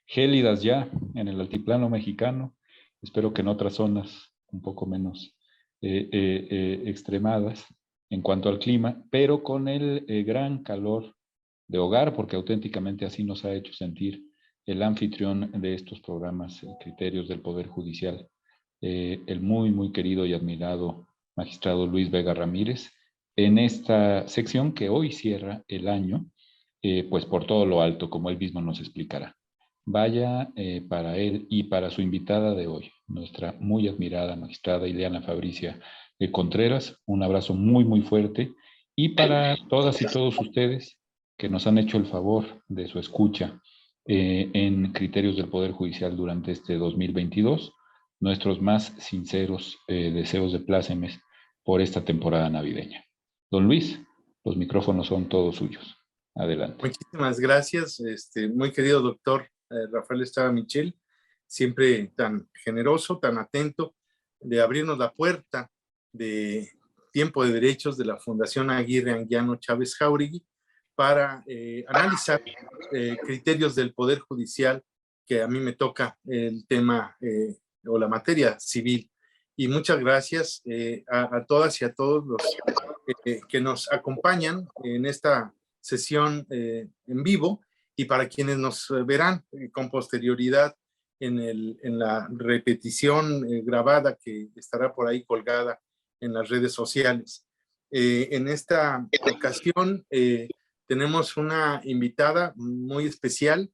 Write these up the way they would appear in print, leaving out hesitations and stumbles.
gélidas ya en el altiplano mexicano. Espero que en otras zonas un poco menos extremadas en cuanto al clima, pero con el gran calor de hogar, porque auténticamente así nos ha hecho sentir el anfitrión de estos programas, Criterios del Poder Judicial, el muy, muy querido y admirado magistrado Luis Vega Ramírez, en esta sección que hoy cierra el año, pues por todo lo alto, como él mismo nos explicará. Vaya para él y para su invitada de hoy, nuestra muy admirada magistrada Ileana Fabricia Contreras, un abrazo muy, muy fuerte. Y para todas y todos ustedes que nos han hecho el favor de su escucha en Criterios del Poder Judicial durante este 2022, nuestros más sinceros deseos de plácemes por esta temporada navideña. Don Luis, los micrófonos son todos suyos. Adelante. Muchísimas gracias, muy querido doctor Rafael Estrada Michel, siempre tan generoso, tan atento de abrirnos la puerta de Tiempo de Derechos de la Fundación Aguirre Anguiano Chávez Jauregui para analizar criterios del Poder Judicial, que a mí me toca el tema o la materia civil. Y muchas gracias a todas y a todos los que nos acompañan en esta sesión en vivo, y para quienes nos verán con posterioridad en la repetición grabada que estará por ahí colgada en las redes sociales. En esta ocasión tenemos una invitada muy especial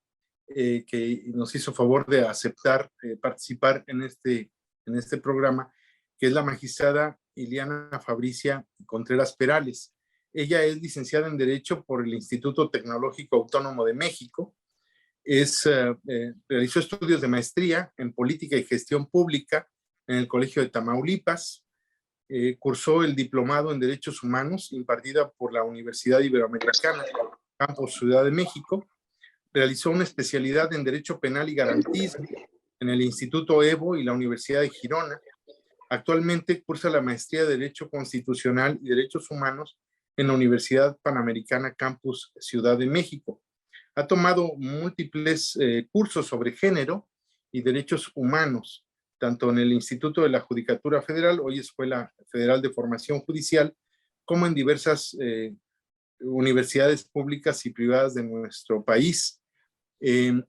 que nos hizo favor de aceptar participar en este programa, que es la magistrada Ileana Fabricia Contreras Perales. Ella es licenciada en Derecho por el Instituto Tecnológico Autónomo de México. Realizó estudios de maestría en Política y Gestión Pública en el Colegio de Tamaulipas. Cursó el diplomado en Derechos Humanos impartida por la Universidad Iberoamericana, Campus Ciudad de México. Realizó una especialidad en Derecho Penal y Garantismo en el Instituto Evo y la Universidad de Girona. Actualmente cursa la maestría de Derecho Constitucional y Derechos Humanos en la Universidad Panamericana Campus Ciudad de México. Ha tomado múltiples cursos sobre género y derechos humanos, tanto en el Instituto de la Judicatura Federal, hoy Escuela Federal de Formación Judicial, como en diversas universidades públicas y privadas de nuestro país.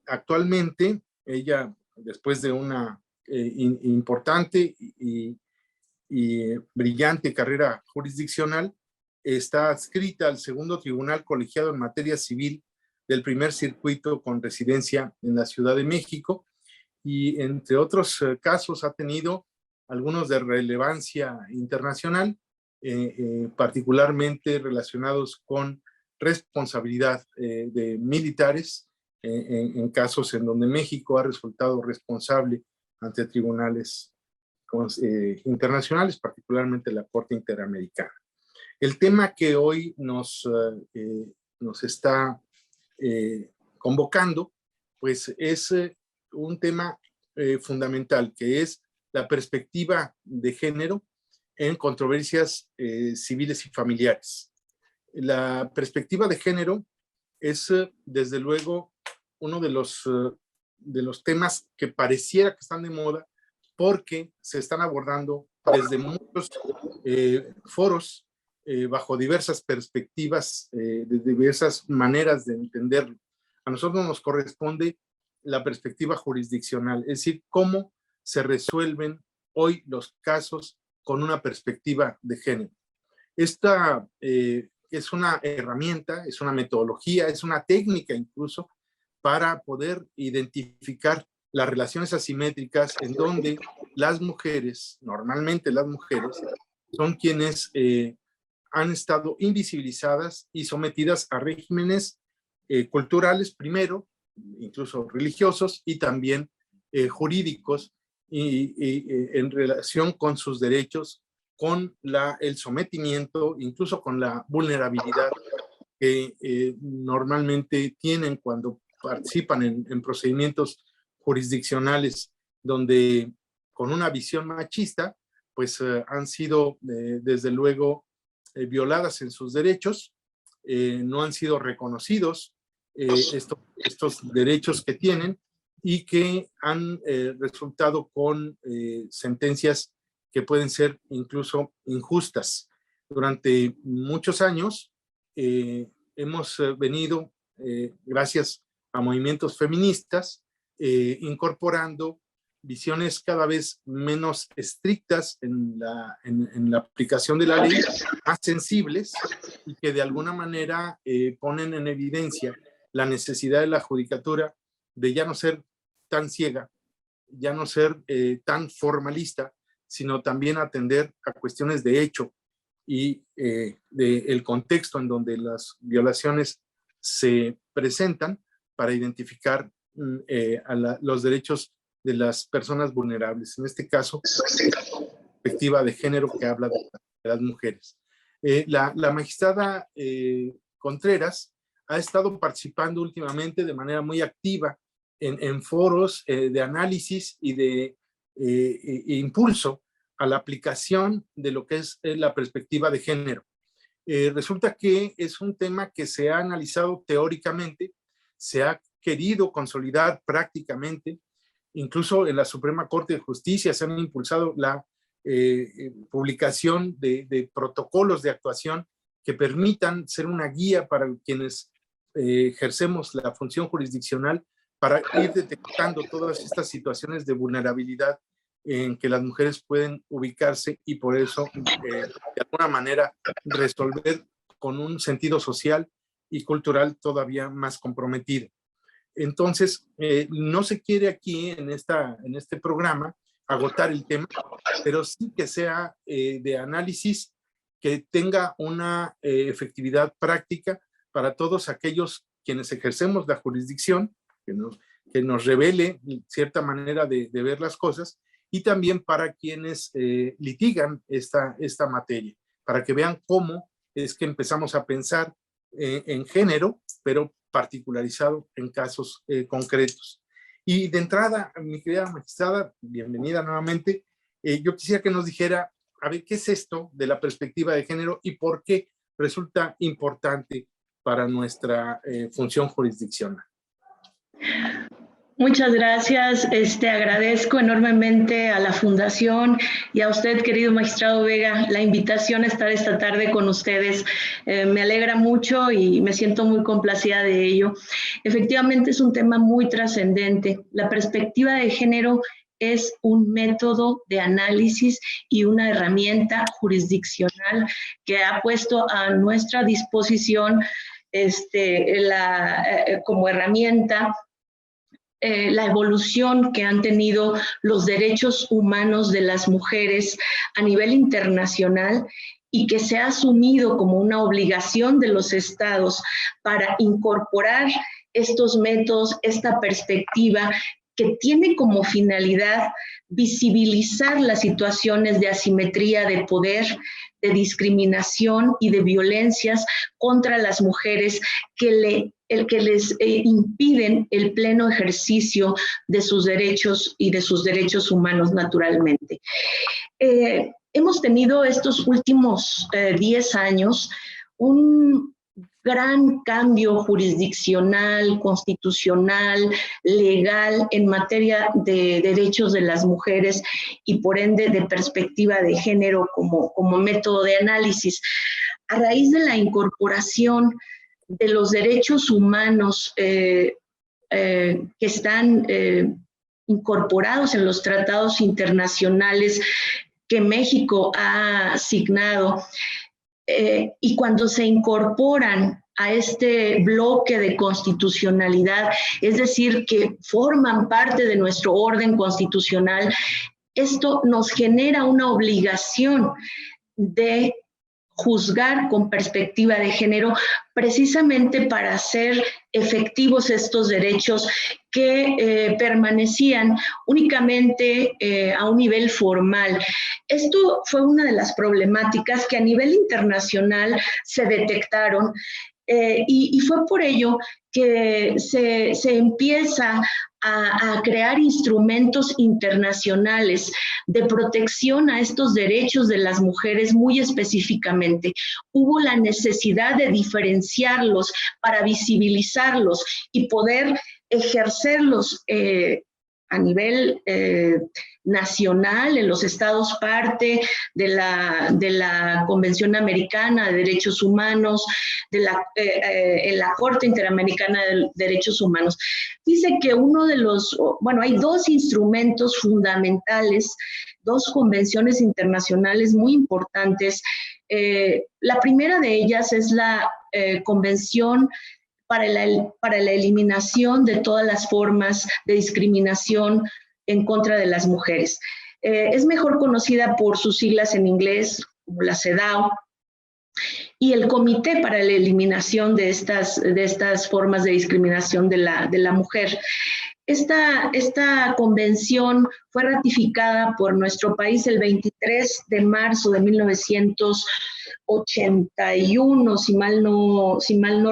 Actualmente, ella, después de una importante y brillante carrera jurisdiccional, está adscrita al segundo tribunal colegiado en materia civil del primer circuito con residencia en la Ciudad de México, y entre otros casos ha tenido algunos de relevancia internacional, particularmente relacionados con responsabilidad de militares en casos en donde México ha resultado responsable ante tribunales internacionales, particularmente la Corte Interamericana. El tema que hoy nos está convocando, pues es un tema fundamental, que es la perspectiva de género en controversias civiles y familiares. La perspectiva de género es, desde luego, uno de los temas que pareciera que están de moda, porque se están abordando desde muchos foros, bajo diversas perspectivas, de diversas maneras de entenderlo. A nosotros nos corresponde la perspectiva jurisdiccional, es decir, cómo se resuelven hoy los casos con una perspectiva de género. Esta es una herramienta, es una metodología, es una técnica incluso para poder identificar las relaciones asimétricas en donde las mujeres, normalmente las mujeres, son quienes han estado invisibilizadas y sometidas a regímenes culturales primero, incluso religiosos, y también jurídicos, y en relación con sus derechos, con el sometimiento, incluso con la vulnerabilidad que normalmente tienen cuando participan en procedimientos jurisdiccionales donde con una visión machista, pues han sido desde luego violadas en sus derechos, no han sido reconocidos estos derechos que tienen y que han resultado con sentencias que pueden ser incluso injustas. Durante muchos años hemos venido, gracias a movimientos feministas, incorporando visiones cada vez menos estrictas en la aplicación de la ley, más sensibles, y que de alguna manera ponen en evidencia la necesidad de la judicatura de ya no ser tan ciega, ya no ser tan formalista, sino también atender a cuestiones de hecho y del contexto en donde las violaciones se presentan para identificar los derechos de las personas vulnerables. En este caso, la perspectiva de género que habla de las mujeres. La magistrada Contreras ha estado participando últimamente de manera muy activa en foros de análisis y de impulso a la aplicación de lo que es la perspectiva de género. Resulta que es un tema que se ha analizado teóricamente, se ha querido consolidar prácticamente, incluso en la Suprema Corte de Justicia se han impulsado la publicación de protocolos de actuación que permitan ser una guía para quienes ejercemos la función jurisdiccional para ir detectando todas estas situaciones de vulnerabilidad en que las mujeres pueden ubicarse y por eso de alguna manera resolver con un sentido social y cultural todavía más comprometido. Entonces, no se quiere aquí en este programa agotar el tema, pero sí que sea de análisis, que tenga una efectividad práctica para todos aquellos quienes ejercemos la jurisdicción, que nos revele cierta manera de ver las cosas, y también para quienes litigan esta materia, para que vean cómo es que empezamos a pensar en género, pero particularizado en casos concretos. Y de entrada, mi querida magistrada, bienvenida nuevamente. Yo quisiera que nos dijera, a ver, ¿qué es esto de la perspectiva de género y por qué resulta importante para nuestra función jurisdiccional? Muchas gracias. Agradezco enormemente a la Fundación y a usted, querido magistrado Vega, la invitación a estar esta tarde con ustedes. Me alegra mucho y me siento muy complacida de ello. Efectivamente, es un tema muy trascendente. La perspectiva de género es un método de análisis y una herramienta jurisdiccional que ha puesto a nuestra disposición como herramienta la evolución que han tenido los derechos humanos de las mujeres a nivel internacional y que se ha asumido como una obligación de los estados para incorporar estos métodos, esta perspectiva que tiene como finalidad visibilizar las situaciones de asimetría de poder, de discriminación y de violencias contra las mujeres que les impiden el pleno ejercicio de sus derechos y de sus derechos humanos naturalmente. Hemos tenido estos últimos 10 años un gran cambio jurisdiccional, constitucional, legal en materia de derechos de las mujeres y por ende de perspectiva de género como método de análisis. A raíz de la incorporación de los derechos humanos que están incorporados en los tratados internacionales que México ha asignado, y cuando se incorporan a este bloque de constitucionalidad, es decir, que forman parte de nuestro orden constitucional, esto nos genera una obligación de juzgar con perspectiva de género, precisamente para hacer efectivos estos derechos que permanecían únicamente a un nivel formal. Esto fue una de las problemáticas que a nivel internacional se detectaron y fue por ello que se empieza a crear instrumentos internacionales de protección a estos derechos de las mujeres muy específicamente. Hubo la necesidad de diferenciarlos para visibilizarlos y poder ejercerlos a nivel nacional, en los estados parte de la Convención Americana de Derechos Humanos, en la Corte Interamericana de Derechos Humanos. Dice que hay dos instrumentos fundamentales, dos convenciones internacionales muy importantes. La primera de ellas es la Convención para la eliminación de todas las formas de discriminación en contra de las mujeres. Es mejor conocida por sus siglas en inglés, como la CEDAW, y el Comité para la Eliminación de estas formas de discriminación de la mujer. Esta convención fue ratificada por nuestro país el 23 de marzo de 1981, si mal no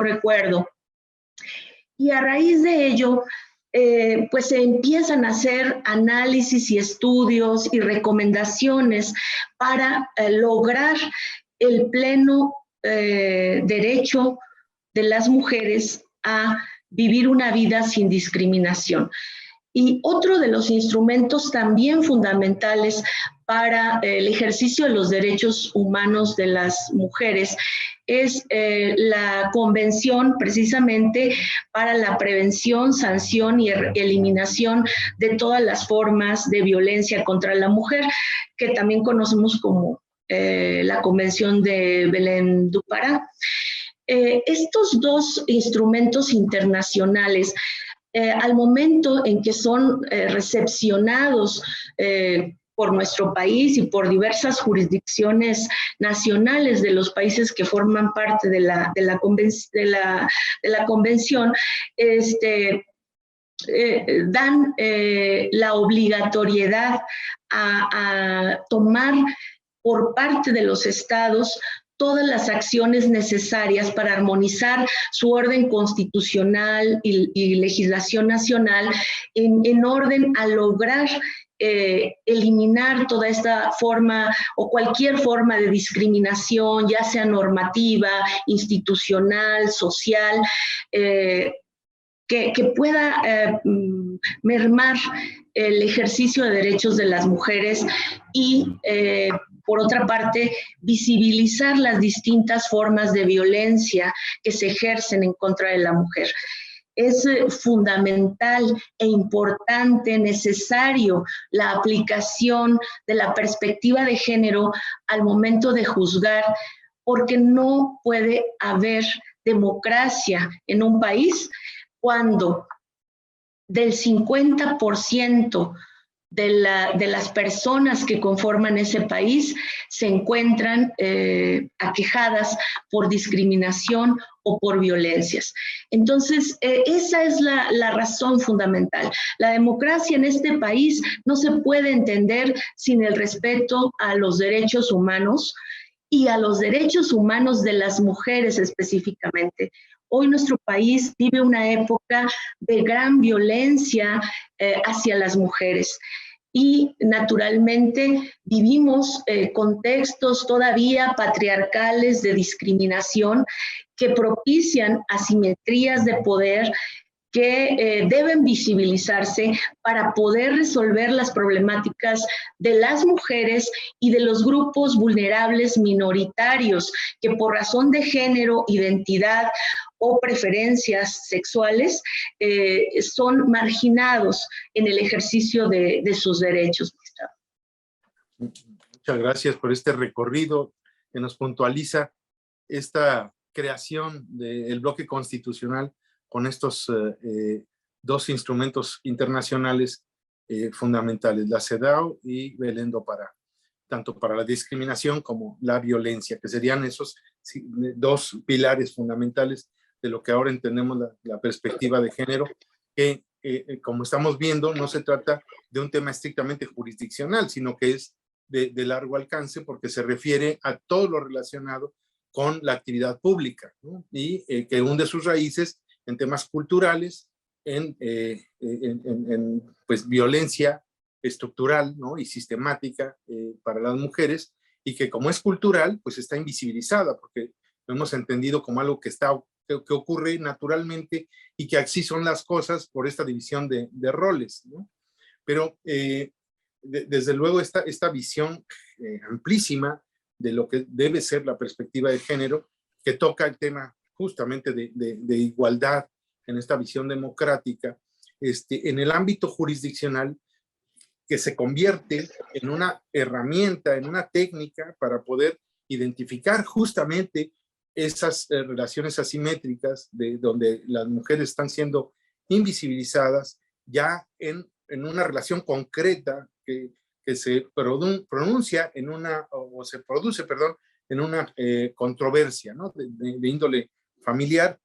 recuerdo. Y a raíz de ello, pues se empiezan a hacer análisis y estudios y recomendaciones para lograr el pleno derecho de las mujeres a vivir una vida sin discriminación. Y otro de los instrumentos también fundamentales para el ejercicio de los derechos humanos de las mujeres es la Convención precisamente para la prevención, sanción y eliminación de todas las formas de violencia contra la mujer, que también conocemos como la Convención de Belém do Pará. Estos dos instrumentos internacionales, al momento en que son recepcionados por nuestro país y por diversas jurisdicciones nacionales de los países que forman parte de la convención, dan la obligatoriedad a tomar por parte de los estados todas las acciones necesarias para armonizar su orden constitucional y legislación nacional en orden a lograr eliminar toda esta forma o cualquier forma de discriminación, ya sea normativa, institucional, social, que pueda mermar el ejercicio de derechos de las mujeres y, por otra parte, visibilizar las distintas formas de violencia que se ejercen en contra de la mujer. Es fundamental e importante, necesario la aplicación de la perspectiva de género al momento de juzgar, porque no puede haber democracia en un país cuando del 50% de las personas que conforman ese país se encuentran aquejadas por discriminación o por violencias. Entonces, esa es la razón fundamental. La democracia en este país no se puede entender sin el respeto a los derechos humanos y a los derechos humanos de las mujeres específicamente. Hoy nuestro país vive una época de gran violencia hacia las mujeres y naturalmente vivimos contextos todavía patriarcales de discriminación que propician asimetrías de poder que deben visibilizarse para poder resolver las problemáticas de las mujeres y de los grupos vulnerables minoritarios que por razón de género, identidad o preferencias sexuales son marginados en el ejercicio de sus derechos. Muchas gracias por este recorrido que nos puntualiza esta creación del bloque constitucional con estos dos instrumentos internacionales fundamentales, la CEDAW y Belém do Pará, tanto para la discriminación como la violencia, que serían esos dos pilares fundamentales de lo que ahora entendemos la perspectiva de género, que como estamos viendo no se trata de un tema estrictamente jurisdiccional, sino que es de largo alcance porque se refiere a todo lo relacionado con la actividad pública, ¿no? Y que hunde sus raíces en temas culturales, pues, violencia estructural, ¿no? Y sistemática para las mujeres, y que como es cultural, pues está invisibilizada, porque lo hemos entendido como algo que ocurre naturalmente y que así son las cosas por esta división de roles, ¿no? Pero desde luego esta visión amplísima de lo que debe ser la perspectiva de género, que toca el tema justamente de igualdad en esta visión democrática, en el ámbito jurisdiccional, que se convierte en una herramienta, en una técnica para poder identificar justamente esas relaciones asimétricas de donde las mujeres están siendo invisibilizadas ya en una relación concreta que se pronuncia en una, o se produce, perdón, en una controversia, ¿no? de índole familiar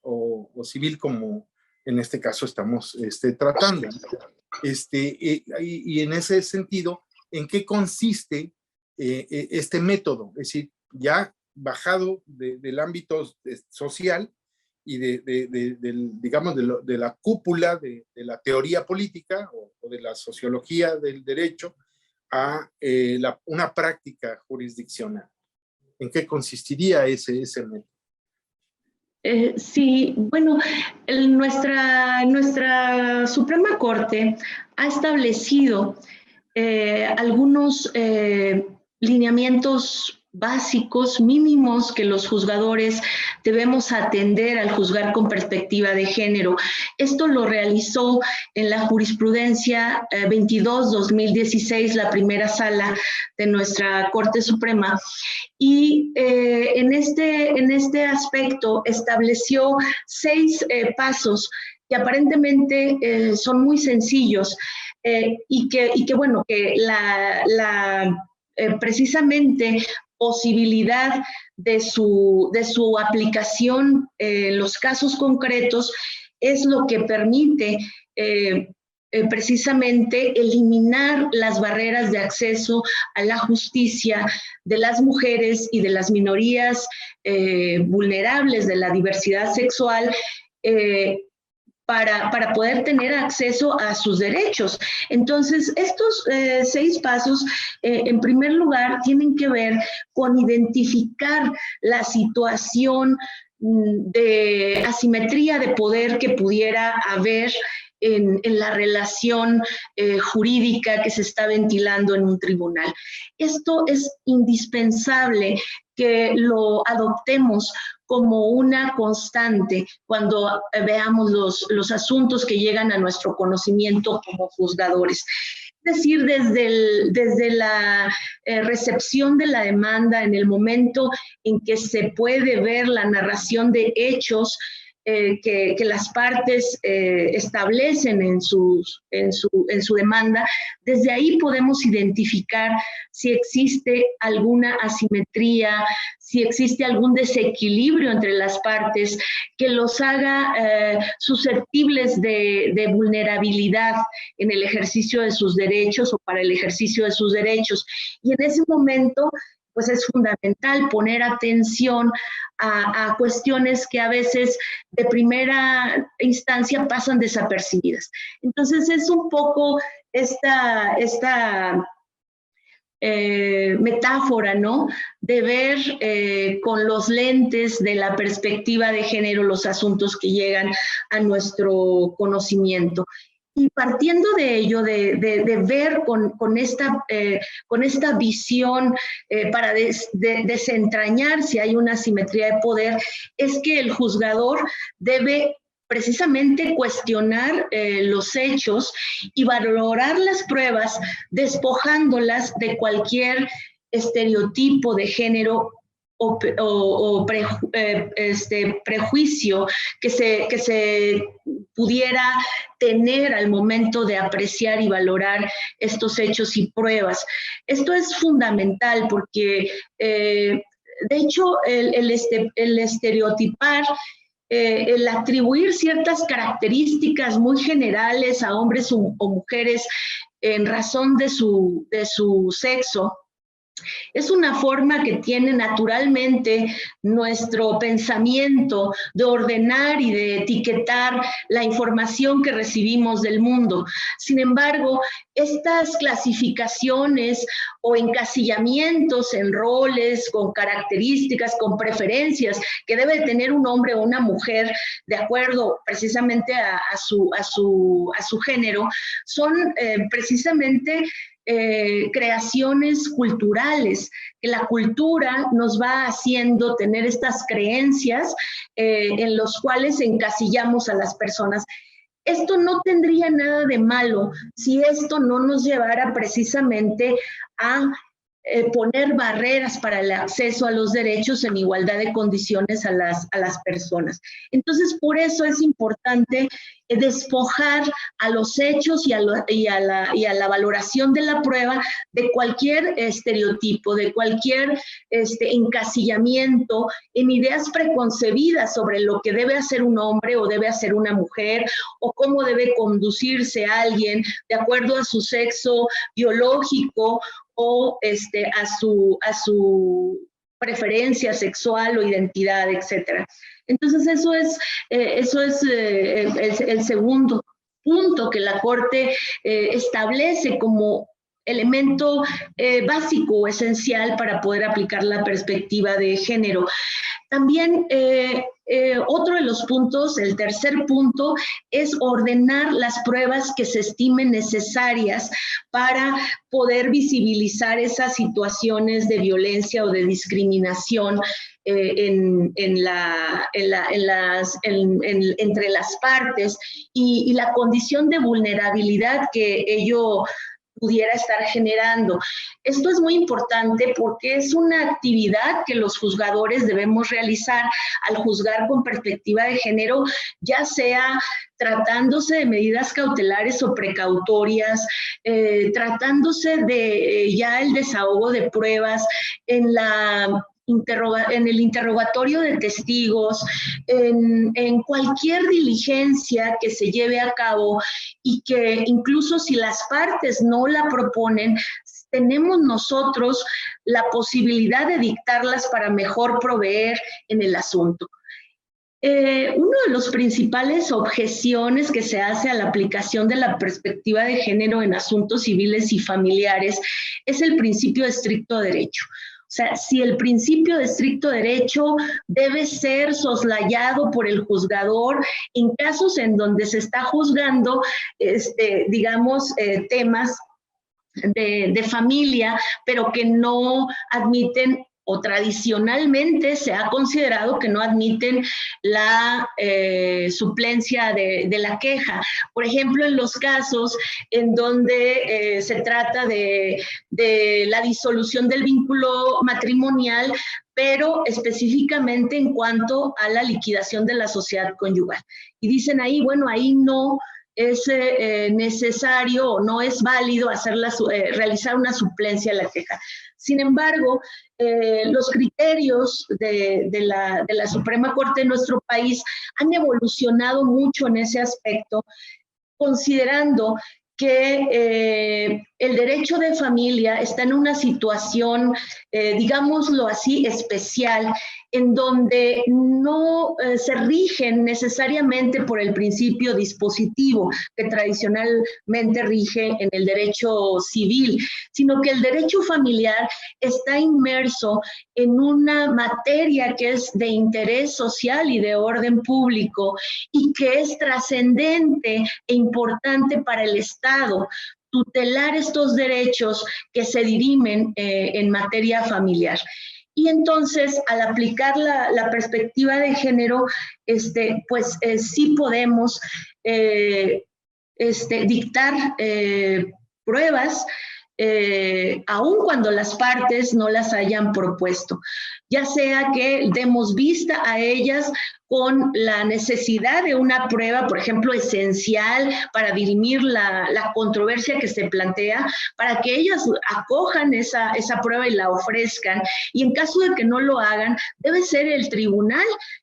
o civil, como en este caso estamos tratando. Y en ese sentido, ¿en qué consiste este método? Es decir, ya bajado del ámbito social y digamos, de la cúpula de la teoría política o de la sociología del derecho a una práctica jurisdiccional. ¿En qué consistiría ese método? Sí, bueno, nuestra Suprema Corte ha establecido algunos lineamientos básicos, mínimos, que los juzgadores debemos atender al juzgar con perspectiva de género. Esto lo realizó en la jurisprudencia 22-2016, la primera sala de nuestra Corte Suprema, y en este aspecto estableció 6 pasos que aparentemente son muy sencillos, y que bueno, que precisamente posibilidad de su aplicación en los casos concretos es lo que permite precisamente eliminar las barreras de acceso a la justicia de las mujeres y de las minorías vulnerables de la diversidad sexual, para poder tener acceso a sus derechos. Entonces, estos 6 pasos, en primer lugar, tienen que ver con identificar la situación de asimetría de poder que pudiera haber en la relación jurídica que se está ventilando en un tribunal. Esto es indispensable que lo adoptemos como una constante cuando veamos los asuntos que llegan a nuestro conocimiento como juzgadores. Es decir, desde la recepción de la demanda, en el momento en que se puede ver la narración de hechos que las partes establecen en su demanda, desde ahí podemos identificar si existe alguna asimetría, si existe algún desequilibrio entre las partes que los haga susceptibles de vulnerabilidad en el ejercicio de sus derechos o para el ejercicio de sus derechos. Y en ese momento, pues es fundamental poner atención a cuestiones que a veces de primera instancia pasan desapercibidas. Entonces es un poco esta metáfora, ¿no? De ver con los lentes de la perspectiva de género los asuntos que llegan a nuestro conocimiento. Y partiendo de ello, de ver con esta visión para desentrañar si hay una asimetría de poder, es que el juzgador debe precisamente cuestionar los hechos y valorar las pruebas, despojándolas de cualquier estereotipo de género o prejuicio que se pudiera tener al momento de apreciar y valorar estos hechos y pruebas. Esto es fundamental porque, de hecho, el estereotipar, el atribuir ciertas características muy generales a hombres o mujeres en razón de su sexo, Es una forma que tiene naturalmente nuestro pensamiento de ordenar y de etiquetar la información que recibimos del mundo. Sin embargo, estas clasificaciones o encasillamientos en roles, con características, con preferencias que debe tener un hombre o una mujer de acuerdo precisamente a su género, son precisamente creaciones culturales, que la cultura nos va haciendo tener estas creencias en los cuales encasillamos a las personas. Esto no tendría nada de malo si esto no nos llevara precisamente a poner barreras para el acceso a los derechos en igualdad de condiciones a las personas. Entonces, por eso es importante despojar a los hechos y a la valoración de la prueba de cualquier estereotipo, de cualquier encasillamiento en ideas preconcebidas sobre lo que debe hacer un hombre o debe hacer una mujer, o cómo debe conducirse alguien de acuerdo a su sexo biológico o a su preferencia sexual o identidad, etcétera. Entonces eso es el segundo punto que la Corte establece como elemento básico o esencial para poder aplicar la perspectiva de género. También otro de los puntos, el tercer punto, es ordenar las pruebas que se estimen necesarias para poder visibilizar esas situaciones de violencia o de discriminación entre las partes y la condición de vulnerabilidad que ello pudiera estar generando. Esto es muy importante porque es una actividad que los juzgadores debemos realizar al juzgar con perspectiva de género, ya sea tratándose de medidas cautelares o precautorias, tratándose de ya el desahogo de pruebas en el interrogatorio de testigos, en cualquier diligencia que se lleve a cabo y que incluso si las partes no la proponen, tenemos nosotros la posibilidad de dictarlas para mejor proveer en el asunto. Uno de los principales objeciones que se hace a la aplicación de la perspectiva de género en asuntos civiles y familiares es el principio de estricto derecho. O sea, si el principio de estricto derecho debe ser soslayado por el juzgador en casos en donde se está juzgando, temas de familia, pero que no admiten o tradicionalmente se ha considerado que no admiten la suplencia de la queja. Por ejemplo, en los casos en donde se trata de la disolución del vínculo matrimonial, pero específicamente en cuanto a la liquidación de la sociedad conyugal. Y dicen ahí, bueno, ahí no es necesario o no es válido realizar una suplencia de la queja. Sin embargo, los criterios de la Suprema Corte de nuestro país han evolucionado mucho en ese aspecto, considerando que el derecho de familia está en una situación, digámoslo así, especial, en donde no se rigen necesariamente por el principio dispositivo que tradicionalmente rige en el derecho civil, sino que el derecho familiar está inmerso en una materia que es de interés social y de orden público y que es trascendente e importante para el Estado tutelar estos derechos que se dirimen en materia familiar. Y entonces, al aplicar la perspectiva de género, sí podemos dictar pruebas, aun cuando las partes no las hayan propuesto, ya sea que demos vista a ellas con la necesidad de una prueba, por ejemplo, esencial para dirimir la controversia que se plantea, para que ellas acojan esa prueba y la ofrezcan, y en caso de que no lo hagan, debe ser el tribunal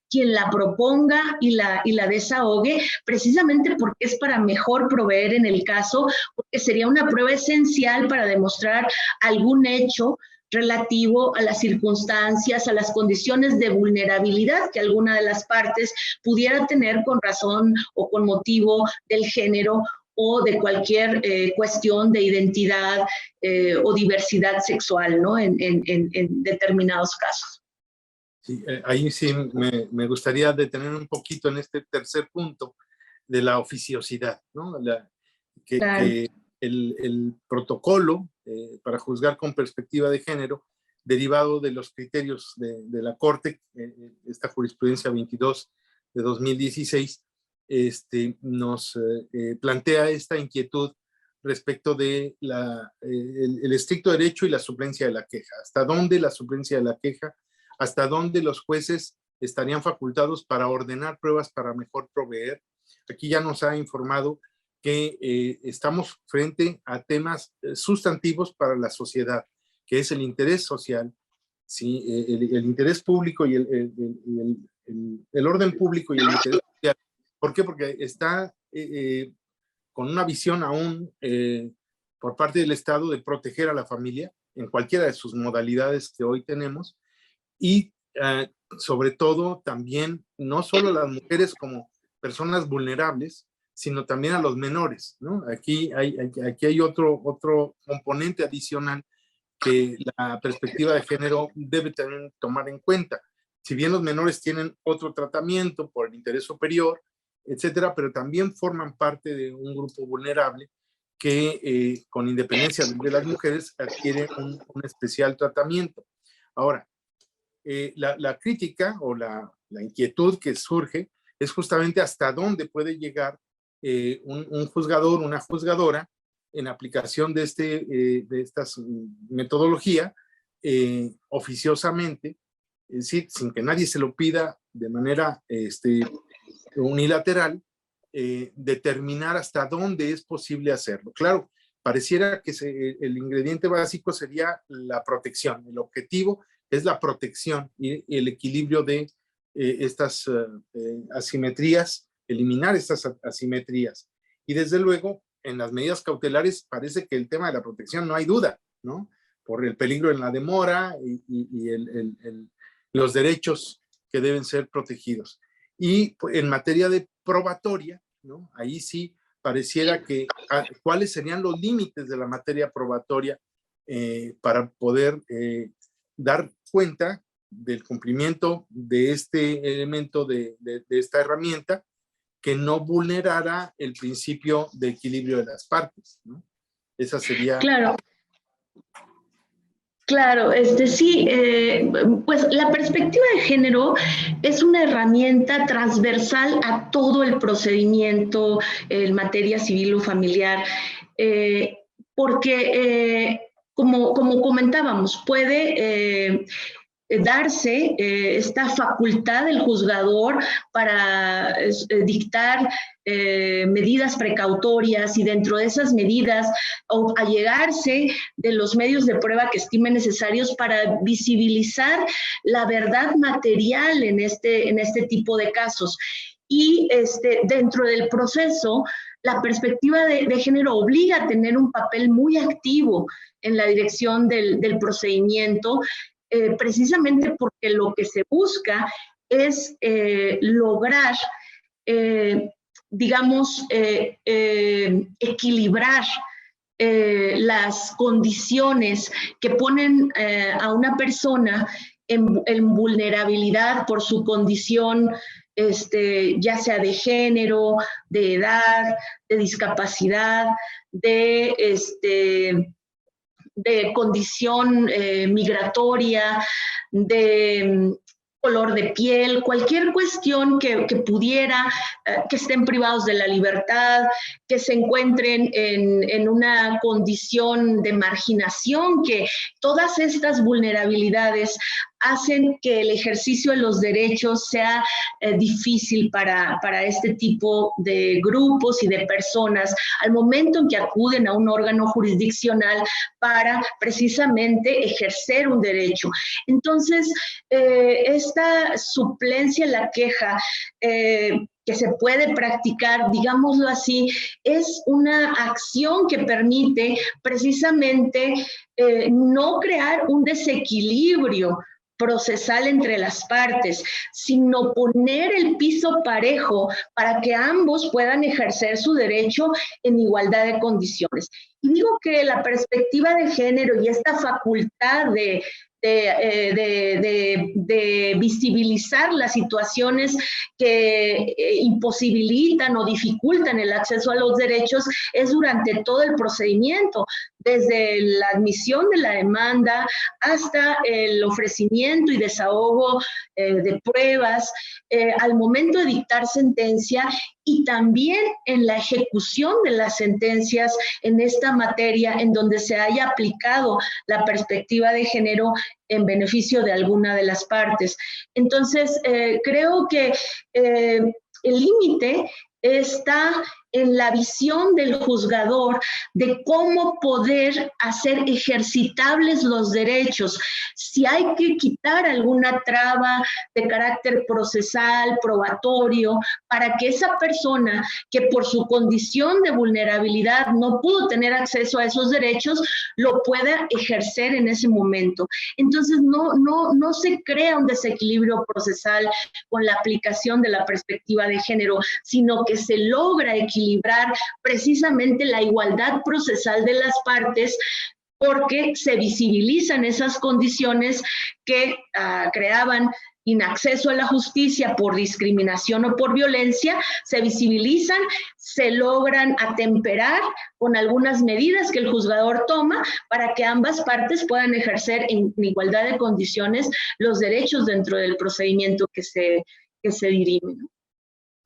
quien la proponga y la desahogue, precisamente porque es para mejor proveer en el caso, porque sería una prueba esencial para demostrar algún hecho relativo a las circunstancias, a las condiciones de vulnerabilidad que alguna de las partes pudiera tener con razón o con motivo del género o de cualquier cuestión de identidad o diversidad sexual, ¿no? en determinados casos. Sí, ahí sí me gustaría detener un poquito en este tercer punto de la oficiosidad, ¿no? Claro. Que el protocolo para juzgar con perspectiva de género, derivado de los criterios de la Corte, esta jurisprudencia 22 de 2016, nos plantea esta inquietud respecto de el estricto derecho y la suplencia de la queja. ¿Hasta dónde la suplencia de la queja? ¿Hasta dónde los jueces estarían facultados para ordenar pruebas para mejor proveer? Aquí ya nos ha informado que estamos frente a temas sustantivos para la sociedad, que es el interés social, ¿sí? El interés público y el orden público y el interés social. ¿Por qué? Porque está con una visión aún por parte del Estado de proteger a la familia en cualquiera de sus modalidades que hoy tenemos, y sobre todo también no solo a las mujeres como personas vulnerables, sino también a los menores, ¿no? Aquí hay otro componente adicional que la perspectiva de género debe también tomar en cuenta. Si bien los menores tienen otro tratamiento por el interés superior, etcétera, pero también forman parte de un grupo vulnerable que, con independencia de las mujeres, adquiere un especial tratamiento. Ahora, la crítica o la inquietud que surge es justamente hasta dónde puede llegar un juzgador, una juzgadora, en aplicación de esta metodología, oficiosamente, es decir, sin que nadie se lo pida de manera unilateral, determinar hasta dónde es posible hacerlo. Claro, pareciera que el ingrediente básico sería la protección. El objetivo es la protección y el equilibrio de estas asimetrías, eliminar estas asimetrías. Y desde luego, en las medidas cautelares parece que el tema de la protección no hay duda, ¿no? Por el peligro en la demora y los derechos que deben ser protegidos. Y en materia de probatoria, ¿no? Ahí sí pareciera que cuáles serían los límites de la materia probatoria para poder dar cuenta del cumplimiento de este elemento, de esta herramienta, que no vulnerara el principio de equilibrio de las partes, ¿no? Esa sería... Claro, sí, pues la perspectiva de género es una herramienta transversal a todo el procedimiento en materia civil o familiar, porque, como comentábamos, puede darse esta facultad del juzgador para dictar medidas precautorias, y dentro de esas medidas allegarse de los medios de prueba que estime necesarios para visibilizar la verdad material en este tipo de casos. Y dentro del proceso, la perspectiva de género obliga a tener un papel muy activo en la dirección del procedimiento, precisamente porque lo que se busca es lograr, digamos, equilibrar las condiciones que ponen a una persona en vulnerabilidad por su condición, ya sea de género, de edad, de discapacidad, de condición migratoria, de color de piel, cualquier cuestión que pudiera, que estén privados de la libertad, que se encuentren en una condición de marginación, que todas estas vulnerabilidades hacen que el ejercicio de los derechos sea difícil para este tipo de grupos y de personas al momento en que acuden a un órgano jurisdiccional para precisamente ejercer un derecho. Entonces, esta suplencia en la queja que se puede practicar, digámoslo así, es una acción que permite precisamente no crear un desequilibrio procesal entre las partes, sino poner el piso parejo para que ambos puedan ejercer su derecho en igualdad de condiciones. Y digo que la perspectiva de género y esta facultad de visibilizar las situaciones que imposibilitan o dificultan el acceso a los derechos es durante todo el procedimiento, desde la admisión de la demanda hasta el ofrecimiento y desahogo de pruebas, al momento de dictar sentencia y también en la ejecución de las sentencias en esta materia en donde se haya aplicado la perspectiva de género en beneficio de alguna de las partes. Entonces, creo que el límite está en la visión del juzgador de cómo poder hacer ejercitables los derechos. Si hay que quitar alguna traba de carácter procesal, probatorio, para que esa persona que por su condición de vulnerabilidad no pudo tener acceso a esos derechos, lo pueda ejercer en ese momento. Entonces, no se crea un desequilibrio procesal con la aplicación de la perspectiva de género, sino que se logra equilibrar precisamente la igualdad procesal de las partes porque se visibilizan esas condiciones que creaban inacceso a la justicia por discriminación o por violencia, se visibilizan, se logran atemperar con algunas medidas que el juzgador toma para que ambas partes puedan ejercer en igualdad de condiciones los derechos dentro del procedimiento que se dirime, ¿no?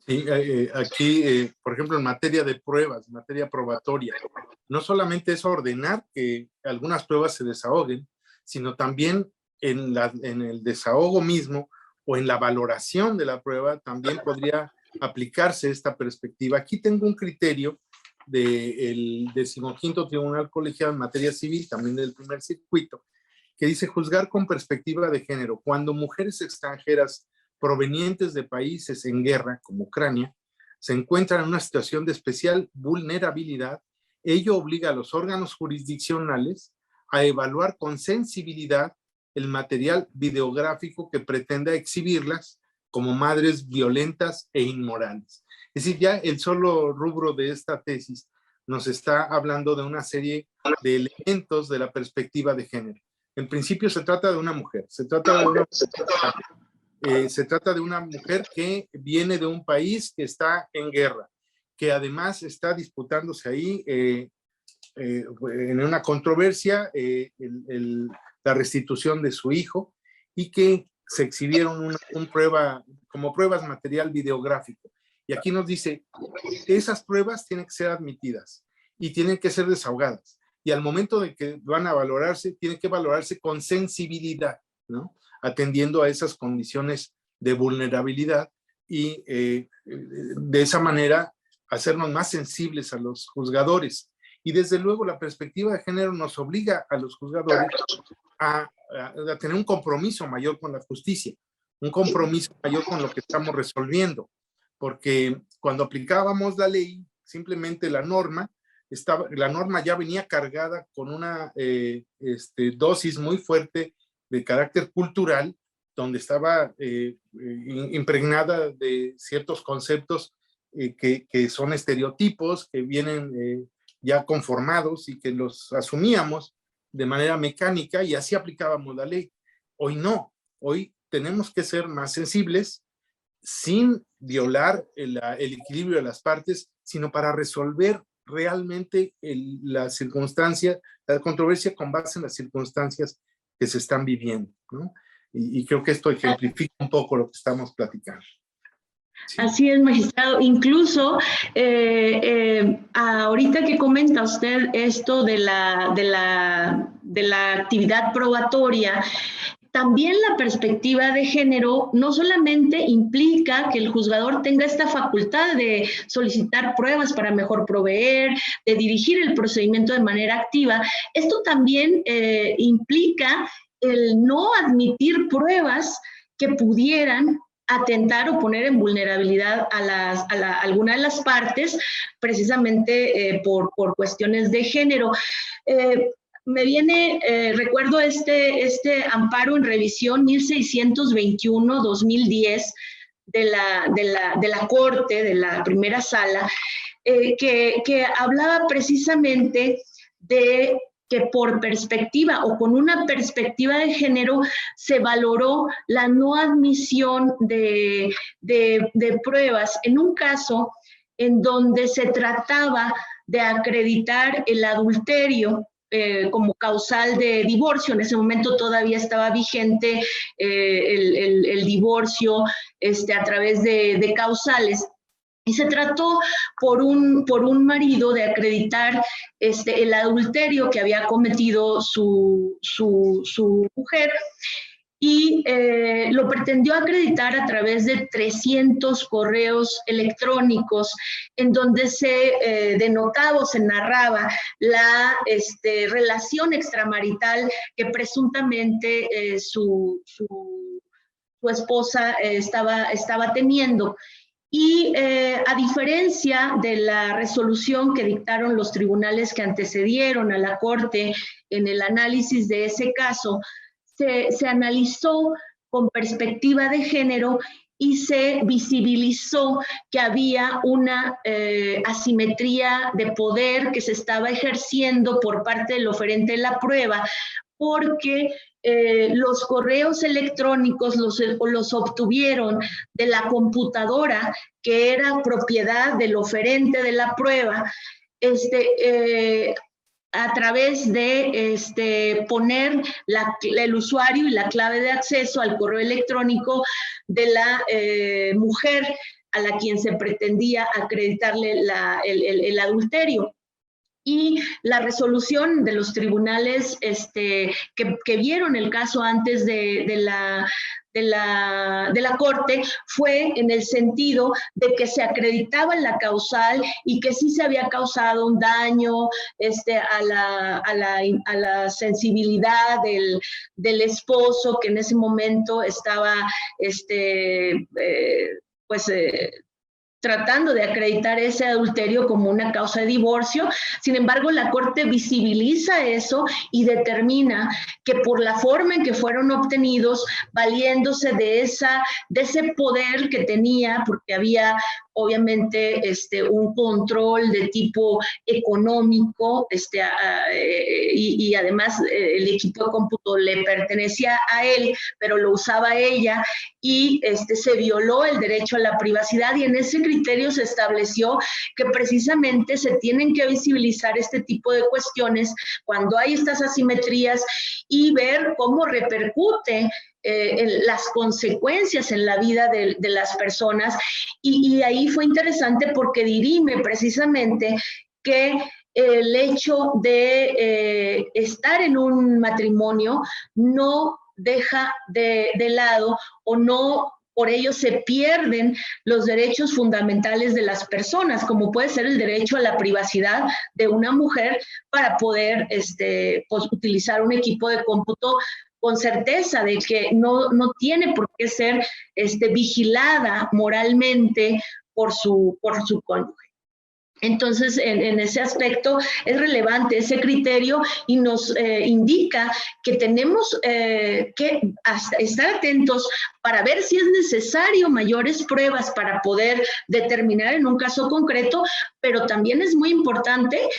Sí, aquí, por ejemplo, en materia de pruebas, en materia probatoria, no solamente es ordenar que algunas pruebas se desahoguen, sino también en el desahogo mismo o en la valoración de la prueba también podría aplicarse esta perspectiva. Aquí tengo un criterio del 15º Tribunal Colegiado en materia civil, también del primer circuito, que dice juzgar con perspectiva de género. Cuando mujeres extranjeras provenientes de países en guerra, como Ucrania, se encuentran en una situación de especial vulnerabilidad, ello obliga a los órganos jurisdiccionales a evaluar con sensibilidad el material videográfico que pretenda exhibirlas como madres violentas e inmorales. Es decir, ya el solo rubro de esta tesis nos está hablando de una serie de elementos de la perspectiva de género. En principio se trata de una mujer, se trata de una mujer que viene de un país que está en guerra, que además está disputándose ahí en una controversia la restitución de su hijo y que se exhibieron como pruebas material videográfico. Y aquí nos dice, esas pruebas tienen que ser admitidas y tienen que ser desahogadas. Y al momento de que van a valorarse, tienen que valorarse con sensibilidad, ¿no? Atendiendo a esas condiciones de vulnerabilidad y de esa manera hacernos más sensibles a los juzgadores. Y desde luego la perspectiva de género nos obliga a los juzgadores a tener un compromiso mayor con la justicia, un compromiso mayor con lo que estamos resolviendo, porque cuando aplicábamos la ley, simplemente la norma ya venía cargada con una dosis muy fuerte de carácter cultural, donde estaba impregnada de ciertos conceptos que son estereotipos, que vienen ya conformados y que los asumíamos de manera mecánica y así aplicábamos la ley. Hoy no, hoy tenemos que ser más sensibles sin violar el equilibrio de las partes, sino para resolver realmente la controversia con base en las circunstancias que se están viviendo, ¿no? Y creo que esto ejemplifica un poco lo que estamos platicando. Sí. Así es, magistrado. Incluso ahorita que comenta usted esto de la actividad probatoria, también la perspectiva de género no solamente implica que el juzgador tenga esta facultad de solicitar pruebas para mejor proveer, de dirigir el procedimiento de manera activa, esto también implica el no admitir pruebas que pudieran atentar o poner en vulnerabilidad a alguna de las partes, precisamente por cuestiones de género. Me viene, recuerdo este amparo en revisión 1621-2010 de la Corte, de la primera sala, que hablaba precisamente de que por perspectiva o con una perspectiva de género se valoró la no admisión de pruebas en un caso en donde se trataba de acreditar el adulterio como causal de divorcio. En ese momento todavía estaba vigente el divorcio a través de causales. Y se trató por un marido de acreditar el adulterio que había cometido su mujer, y lo pretendió acreditar a través de 300 correos electrónicos en donde se denotaba o se narraba la relación extramarital que presuntamente su esposa estaba teniendo. Y a diferencia de la resolución que dictaron los tribunales que antecedieron a la Corte en el análisis de ese caso, se analizó con perspectiva de género y se visibilizó que había una asimetría de poder que se estaba ejerciendo por parte del oferente de la prueba, porque los correos electrónicos los obtuvieron de la computadora que era propiedad del oferente de la prueba, a través de poner el usuario y la clave de acceso al correo electrónico de la mujer a la quien se pretendía acreditarle el adulterio. Y la resolución de los tribunales que vieron el caso antes de la Corte fue en el sentido de que se acreditaba la causal y que sí se había causado un daño a la sensibilidad del esposo, que en ese momento estaba tratando de acreditar ese adulterio como una causa de divorcio. Sin embargo, la Corte visibiliza eso y determina que por la forma en que fueron obtenidos, valiéndose de ese poder que tenía, porque había obviamente un control de tipo económico, y además el equipo de cómputo le pertenecía a él, pero lo usaba ella, y se violó el derecho a la privacidad, y en ese criterio se estableció que precisamente se tienen que visibilizar este tipo de cuestiones cuando hay estas asimetrías y ver cómo repercute las consecuencias en la vida de las personas, y ahí fue interesante porque dirime precisamente que el hecho de estar en un matrimonio no deja de lado o no por ello se pierden los derechos fundamentales de las personas, como puede ser el derecho a la privacidad de una mujer para poder pues, utilizar un equipo de cómputo con certeza de que no tiene por qué ser vigilada moralmente por su cónyuge. Entonces, en ese aspecto es relevante ese criterio y nos indica que tenemos que estar atentos para ver si es necesario mayores pruebas para poder determinar en un caso concreto, pero también es muy importante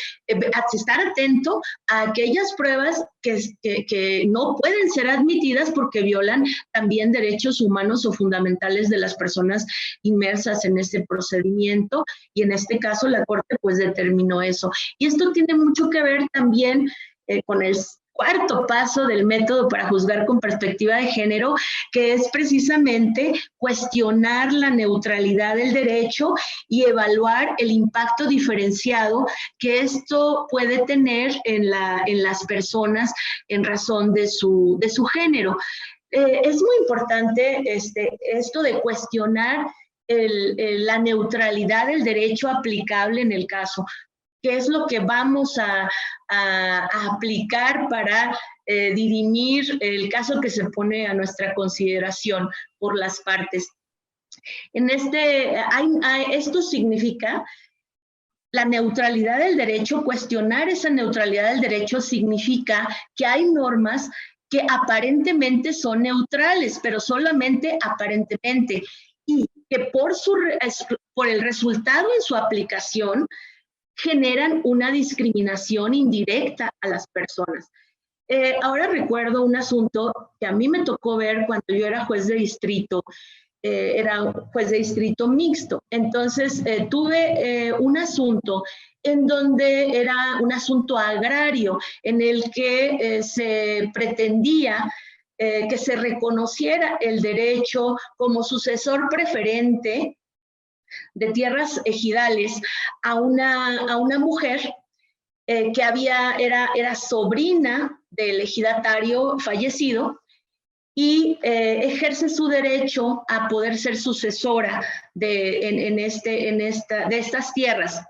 estar atento a aquellas pruebas que no pueden ser admitidas porque violan también derechos humanos o fundamentales de las personas inmersas en este procedimiento, y en este caso la Corte pues determinó eso. Y esto tiene mucho que ver también con el cuarto paso del método para juzgar con perspectiva de género, que es precisamente cuestionar la neutralidad del derecho y evaluar el impacto diferenciado que esto puede tener en las personas en razón de su género. Es muy importante esto de cuestionar la neutralidad del derecho aplicable en el caso. ¿Qué es lo que vamos a aplicar para dirimir el caso que se pone a nuestra consideración por las partes? Esto significa la neutralidad del derecho. Cuestionar esa neutralidad del derecho significa que hay normas que aparentemente son neutrales, pero solamente aparentemente, y que por el resultado en su aplicación generan una discriminación indirecta a las personas. Ahora recuerdo un asunto que a mí me tocó ver cuando yo era juez de distrito. Era juez de distrito mixto. Entonces tuve un asunto en donde era un asunto agrario, en el que se pretendía que se reconociera el derecho como sucesor preferente de tierras ejidales a una mujer que era sobrina del ejidatario fallecido, y ejerce su derecho a poder ser sucesora de estas tierras.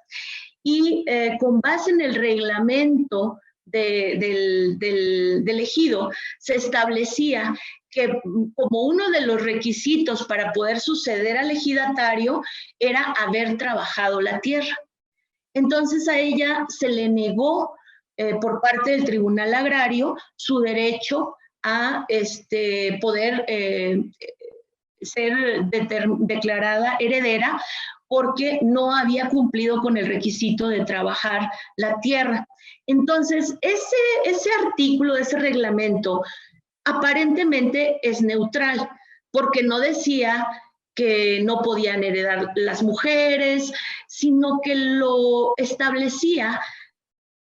Y con base en el reglamento del ejido, se establecía que como uno de los requisitos para poder suceder al ejidatario era haber trabajado la tierra. Entonces a ella se le negó por parte del Tribunal Agrario su derecho a poder ser declarada heredera, porque no había cumplido con el requisito de trabajar la tierra. Entonces, ese artículo, ese reglamento, aparentemente es neutral, porque no decía que no podían heredar las mujeres, sino que lo establecía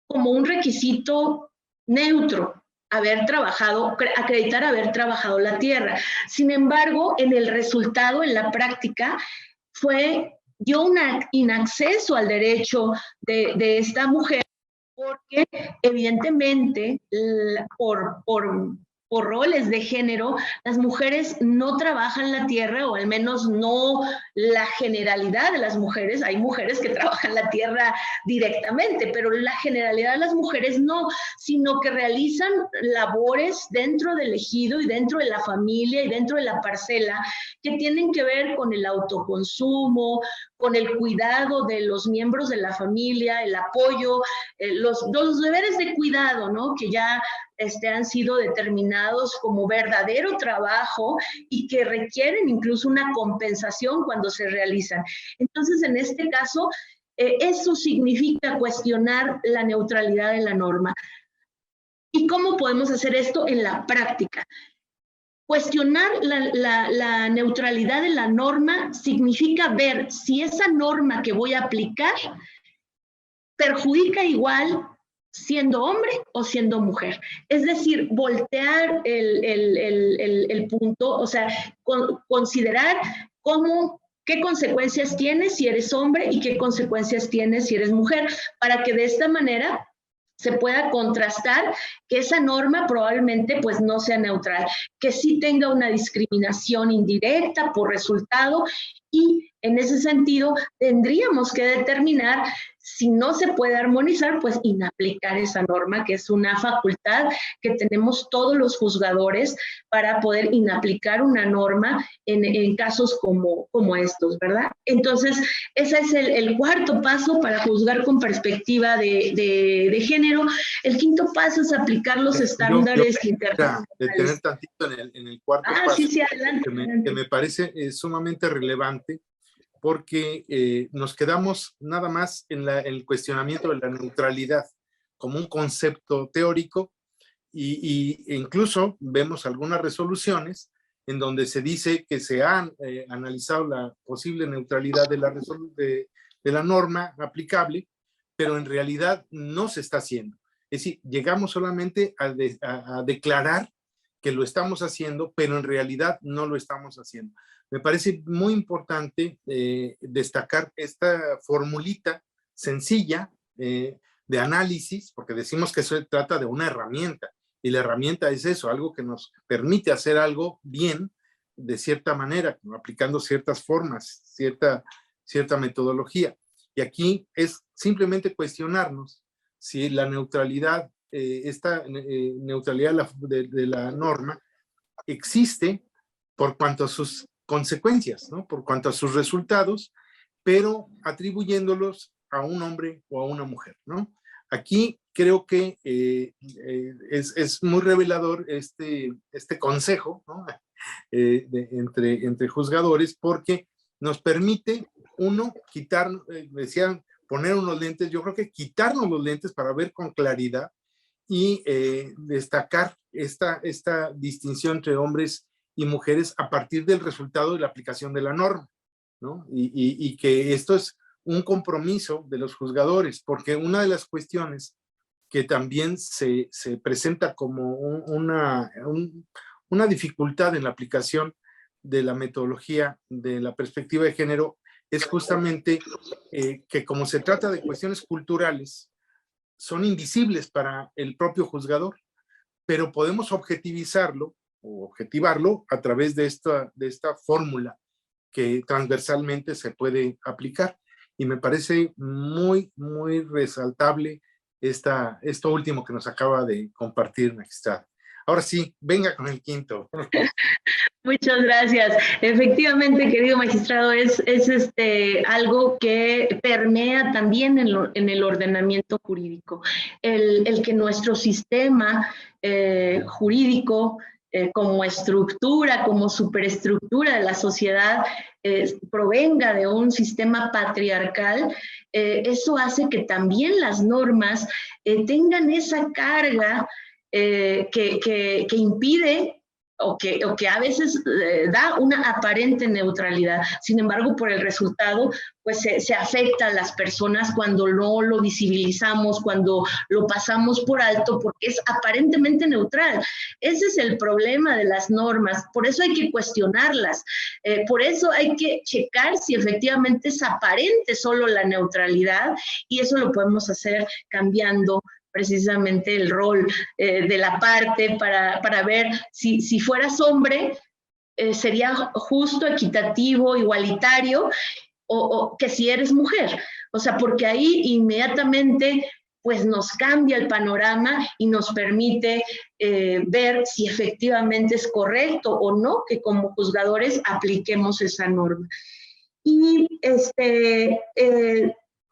como un requisito neutro, acreditar haber trabajado la tierra. Sin embargo, en el resultado, en la práctica, dio un inacceso al derecho de esta mujer, porque evidentemente por roles de género, las mujeres no trabajan la tierra, o al menos no la generalidad de las mujeres. Hay mujeres que trabajan la tierra directamente, pero la generalidad de las mujeres no, sino que realizan labores dentro del ejido y dentro de la familia y dentro de la parcela, que tienen que ver con el autoconsumo, con el cuidado de los miembros de la familia, el apoyo, los deberes de cuidado, ¿no? Que ya han sido determinados como verdadero trabajo y que requieren incluso una compensación cuando se realizan. Entonces, en este caso, eso significa cuestionar la neutralidad de la norma. ¿Y cómo podemos hacer esto en la práctica? Cuestionar la neutralidad de la norma significa ver si esa norma que voy a aplicar perjudica igual siendo hombre o siendo mujer. Es decir, voltear el punto, o sea, considerar qué consecuencias tiene si eres hombre y qué consecuencias tiene si eres mujer, para que de esta manera se pueda contrastar que esa norma probablemente pues no sea neutral, que sí tenga una discriminación indirecta por resultado, y en ese sentido tendríamos que determinar si no se puede armonizar, pues inaplicar esa norma, que es una facultad que tenemos todos los juzgadores para poder inaplicar una norma en casos como estos, ¿verdad? Entonces, ese es el cuarto paso para juzgar con perspectiva de género. El quinto paso es aplicar los estándares internacionales. Detener tantito en el cuarto paso, sí, adelante, que me parece sumamente relevante, porque nos quedamos nada más en el cuestionamiento de la neutralidad como un concepto teórico, y incluso vemos algunas resoluciones en donde se dice que se han analizado la posible neutralidad de la norma aplicable, pero en realidad no se está haciendo. Es decir, llegamos solamente a declarar que lo estamos haciendo, pero en realidad no lo estamos haciendo. Me parece muy importante destacar esta formulita sencilla de análisis, porque decimos que se trata de una herramienta, y la herramienta es eso, algo que nos permite hacer algo bien, de cierta manera, aplicando ciertas formas, cierta metodología. Y aquí es simplemente cuestionarnos si la neutralidad, esta neutralidad de la norma existe por cuanto sus consecuencias, ¿no? Por cuanto a sus resultados, pero atribuyéndolos a un hombre o a una mujer, ¿no? Aquí creo que es muy revelador este consejo, ¿no? Entre juzgadores, porque nos permite, uno, decían, poner unos lentes. Yo creo que quitarnos los lentes para ver con claridad y destacar esta distinción entre hombres y mujeres a partir del resultado de la aplicación de la norma, ¿no? Y que esto es un compromiso de los juzgadores, porque una de las cuestiones que también se presenta como una dificultad en la aplicación de la metodología de la perspectiva de género es justamente que como se trata de cuestiones culturales, son invisibles para el propio juzgador, pero podemos objetivizarlo o objetivarlo a través de esta fórmula que transversalmente se puede aplicar. Y me parece muy, muy resaltable esto último que nos acaba de compartir, magistrada. Ahora sí, venga con el quinto. Muchas gracias. Efectivamente, querido magistrado, es algo que permea también en el ordenamiento jurídico. El que nuestro sistema jurídico, como estructura, como superestructura de la sociedad, provenga de un sistema patriarcal, eso hace que también las normas tengan esa carga que impide o que a veces da una aparente neutralidad. Sin embargo, por el resultado, pues se afecta a las personas cuando no lo visibilizamos, cuando lo pasamos por alto, porque es aparentemente neutral. Ese es el problema de las normas. Por eso hay que cuestionarlas. Por eso hay que checar si efectivamente es aparente solo la neutralidad, y eso lo podemos hacer cambiando precisamente el rol de la parte para ver si fueras hombre, sería justo, equitativo, igualitario, o que si eres mujer. O sea, porque ahí inmediatamente pues nos cambia el panorama y nos permite ver si efectivamente es correcto o no que como juzgadores apliquemos esa norma. Y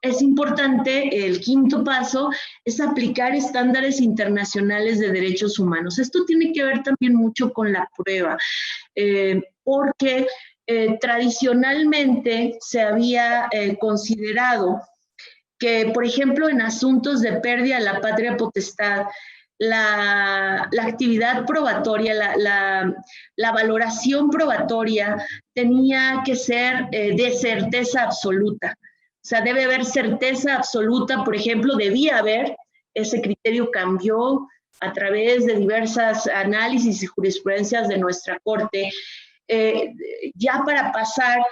es importante, el quinto paso es aplicar estándares internacionales de derechos humanos. Esto tiene que ver también mucho con la prueba, porque tradicionalmente se había considerado que, por ejemplo, en asuntos de pérdida de la patria potestad, la actividad probatoria, la valoración probatoria tenía que ser de certeza absoluta. O sea, debe haber certeza absoluta. Por ejemplo, debía haber, ese criterio cambió a través de diversas análisis y jurisprudencias de nuestra Corte, ya para pasar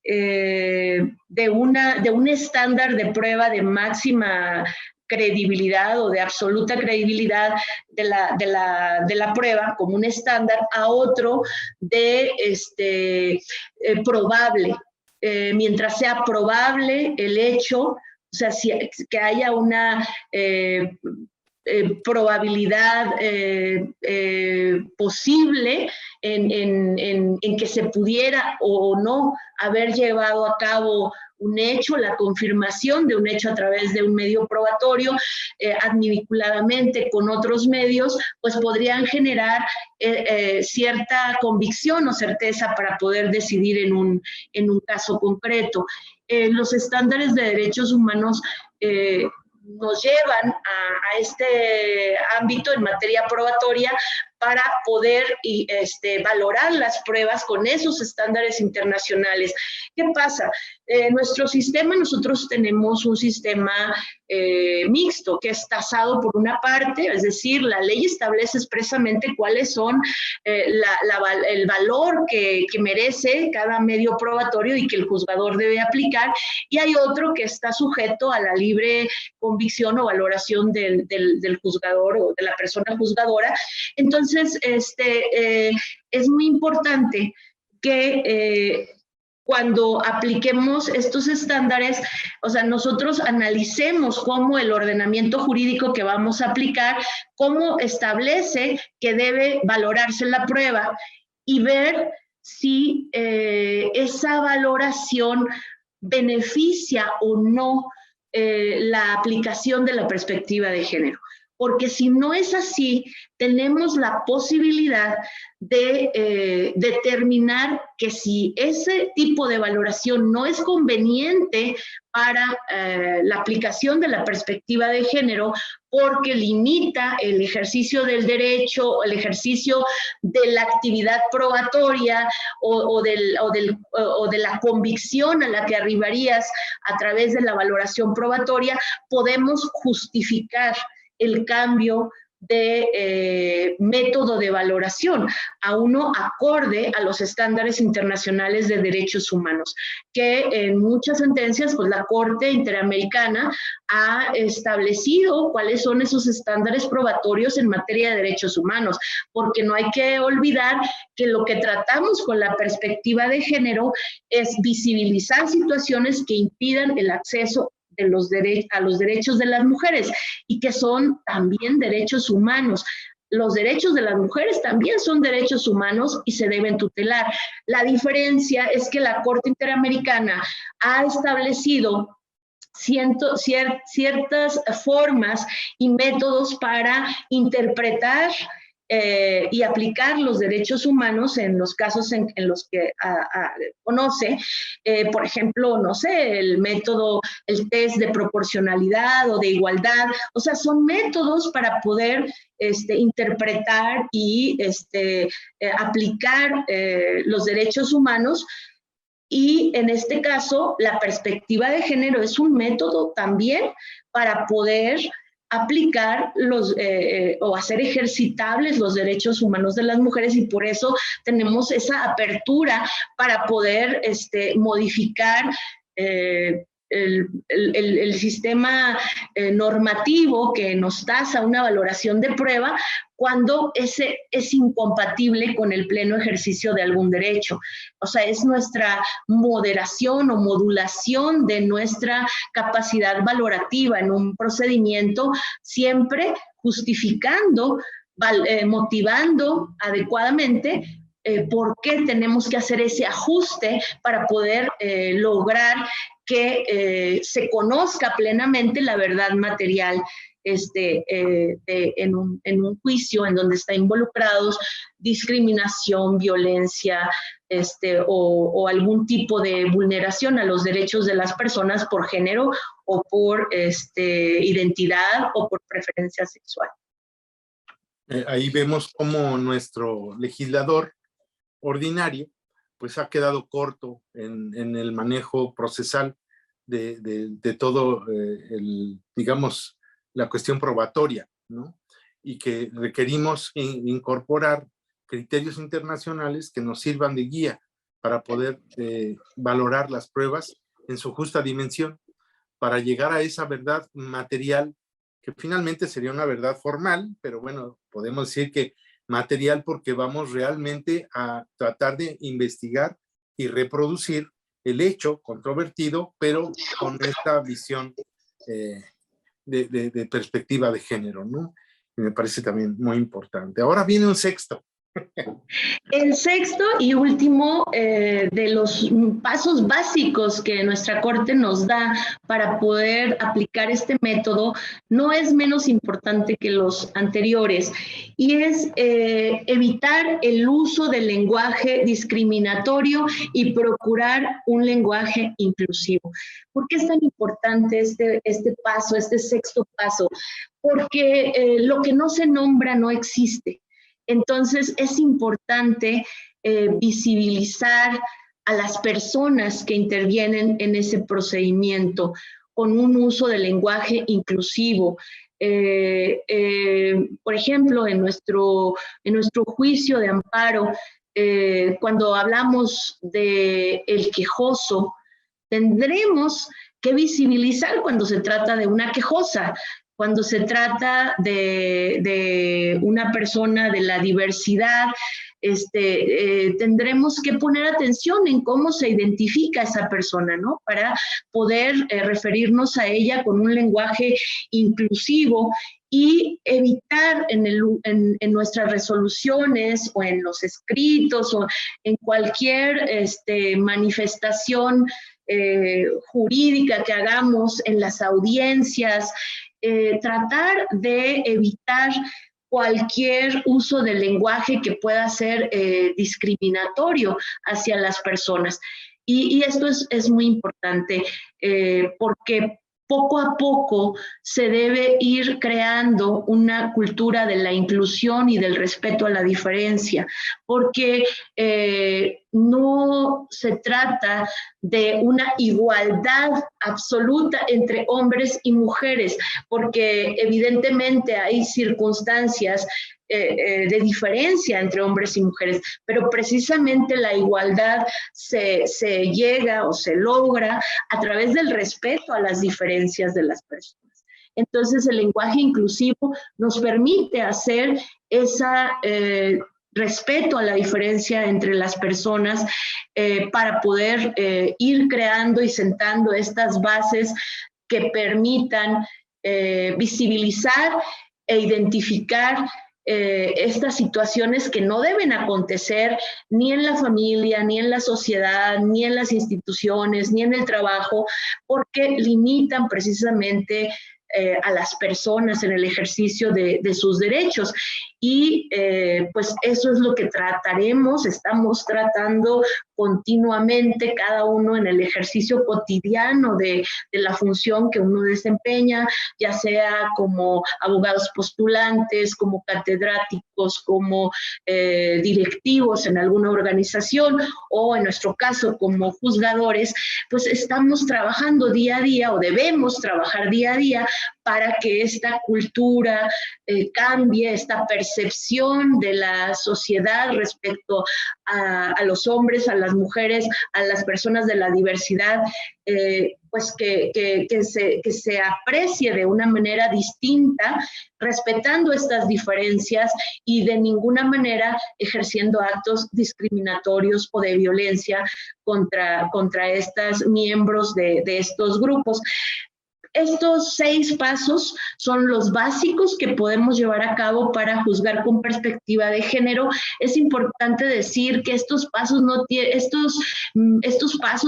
de un estándar de prueba de máxima credibilidad o de absoluta credibilidad de la prueba como un estándar a otro de probable. Mientras sea probable el hecho, o sea, que haya una probabilidad posible en que se pudiera o no haber llevado a cabo un hecho, la confirmación de un hecho a través de un medio probatorio, advinculadamente con otros medios, pues podrían generar cierta convicción o certeza para poder decidir en un caso concreto. Los estándares de derechos humanos nos llevan a este ámbito en materia probatoria para poder valorar las pruebas con esos estándares internacionales. ¿Qué pasa? Nuestro sistema, nosotros tenemos un sistema mixto, que es tasado por una parte, es decir, la ley establece expresamente cuáles son el valor que merece cada medio probatorio y que el juzgador debe aplicar, y hay otro que está sujeto a la libre convicción o valoración del juzgador o de la persona juzgadora. Entonces, es muy importante que cuando apliquemos estos estándares, o sea, nosotros analicemos cómo el ordenamiento jurídico que vamos a aplicar, cómo establece que debe valorarse la prueba, y ver si esa valoración beneficia o no la aplicación de la perspectiva de género. Porque si no es así, tenemos la posibilidad de determinar que si ese tipo de valoración no es conveniente para la aplicación de la perspectiva de género, porque limita el ejercicio del derecho, el ejercicio de la actividad probatoria o de la convicción a la que arribarías a través de la valoración probatoria, podemos justificar el cambio de método de valoración a uno acorde a los estándares internacionales de derechos humanos, que en muchas sentencias pues la Corte Interamericana ha establecido cuáles son esos estándares probatorios en materia de derechos humanos, porque no hay que olvidar que lo que tratamos con la perspectiva de género es visibilizar situaciones que impidan el acceso a los derechos de las mujeres y que son también derechos humanos. Los derechos de las mujeres también son derechos humanos y se deben tutelar. La diferencia es que la Corte Interamericana ha establecido ciertas formas y métodos para interpretar y aplicar los derechos humanos en los casos en los que conoce, por ejemplo, no sé, el método, el test de proporcionalidad o de igualdad, o sea, son métodos para poder interpretar y aplicar los derechos humanos. Y en este caso, la perspectiva de género es un método también para poder aplicar o hacer ejercitables los derechos humanos de las mujeres, y por eso tenemos esa apertura para poder modificar el sistema normativo que nos tasa una valoración de prueba cuando ese es incompatible con el pleno ejercicio de algún derecho. O sea, es nuestra moderación o modulación de nuestra capacidad valorativa en un procedimiento, siempre justificando, motivando adecuadamente por qué tenemos que hacer ese ajuste para poder lograr que se conozca plenamente la verdad material en un juicio en donde está involucrados discriminación, violencia o algún tipo de vulneración a los derechos de las personas por género o por identidad o por preferencia sexual. Ahí vemos cómo nuestro legislador ordinario pues ha quedado corto en el manejo procesal de todo digamos, la cuestión probatoria, ¿no? Y que requerimos incorporar criterios internacionales que nos sirvan de guía para poder valorar las pruebas en su justa dimensión, para llegar a esa verdad material que finalmente sería una verdad formal, pero bueno, podemos decir que material porque vamos realmente a tratar de investigar y reproducir el hecho controvertido, pero con esta visión de perspectiva de género, ¿no? Y me parece también muy importante. Ahora viene un sexto. El sexto y último de los pasos básicos que nuestra Corte nos da para poder aplicar este método no es menos importante que los anteriores, y es evitar el uso del lenguaje discriminatorio y procurar un lenguaje inclusivo. ¿Por qué es tan importante este paso, este sexto paso? Porque lo que no se nombra no existe. Entonces, es importante visibilizar a las personas que intervienen en ese procedimiento con un uso de lenguaje inclusivo. Por ejemplo, en nuestro juicio de amparo, cuando hablamos de el quejoso, tendremos que visibilizar cuando se trata de una quejosa, cuando se trata de una persona de la diversidad, tendremos que poner atención en cómo se identifica esa persona, ¿no? Para poder referirnos a ella con un lenguaje inclusivo y evitar en nuestras resoluciones o en los escritos o en cualquier manifestación jurídica que hagamos en las audiencias, tratar de evitar cualquier uso del lenguaje que pueda ser discriminatorio hacia las personas. Y esto es muy importante porque poco a poco se debe ir creando una cultura de la inclusión y del respeto a la diferencia, porque no se trata de una igualdad absoluta entre hombres y mujeres, porque evidentemente hay circunstancias de diferencia entre hombres y mujeres, pero precisamente la igualdad se llega o se logra a través del respeto a las diferencias de las personas. Entonces, el lenguaje inclusivo nos permite hacer ese respeto a la diferencia entre las personas para poder ir creando y sentando estas bases que permitan visibilizar e identificar estas situaciones que no deben acontecer ni en la familia, ni en la sociedad, ni en las instituciones, ni en el trabajo, porque limitan precisamente a las personas en el ejercicio de sus derechos. Y pues eso es lo que estamos tratando continuamente, cada uno en el ejercicio cotidiano de la función que uno desempeña, ya sea como abogados postulantes, como catedráticos, como directivos en alguna organización, o en nuestro caso como juzgadores, pues estamos trabajando día a día, o debemos trabajar día a día, para que esta cultura cambie, esta percepción de la sociedad respecto a los hombres, a las mujeres, a las personas de la diversidad, pues que se aprecie de una manera distinta, respetando estas diferencias y de ninguna manera ejerciendo actos discriminatorios o de violencia contra estos miembros de estos grupos. Estos 6 pasos son los básicos que podemos llevar a cabo para juzgar con perspectiva de género. Es importante decir que estos pasos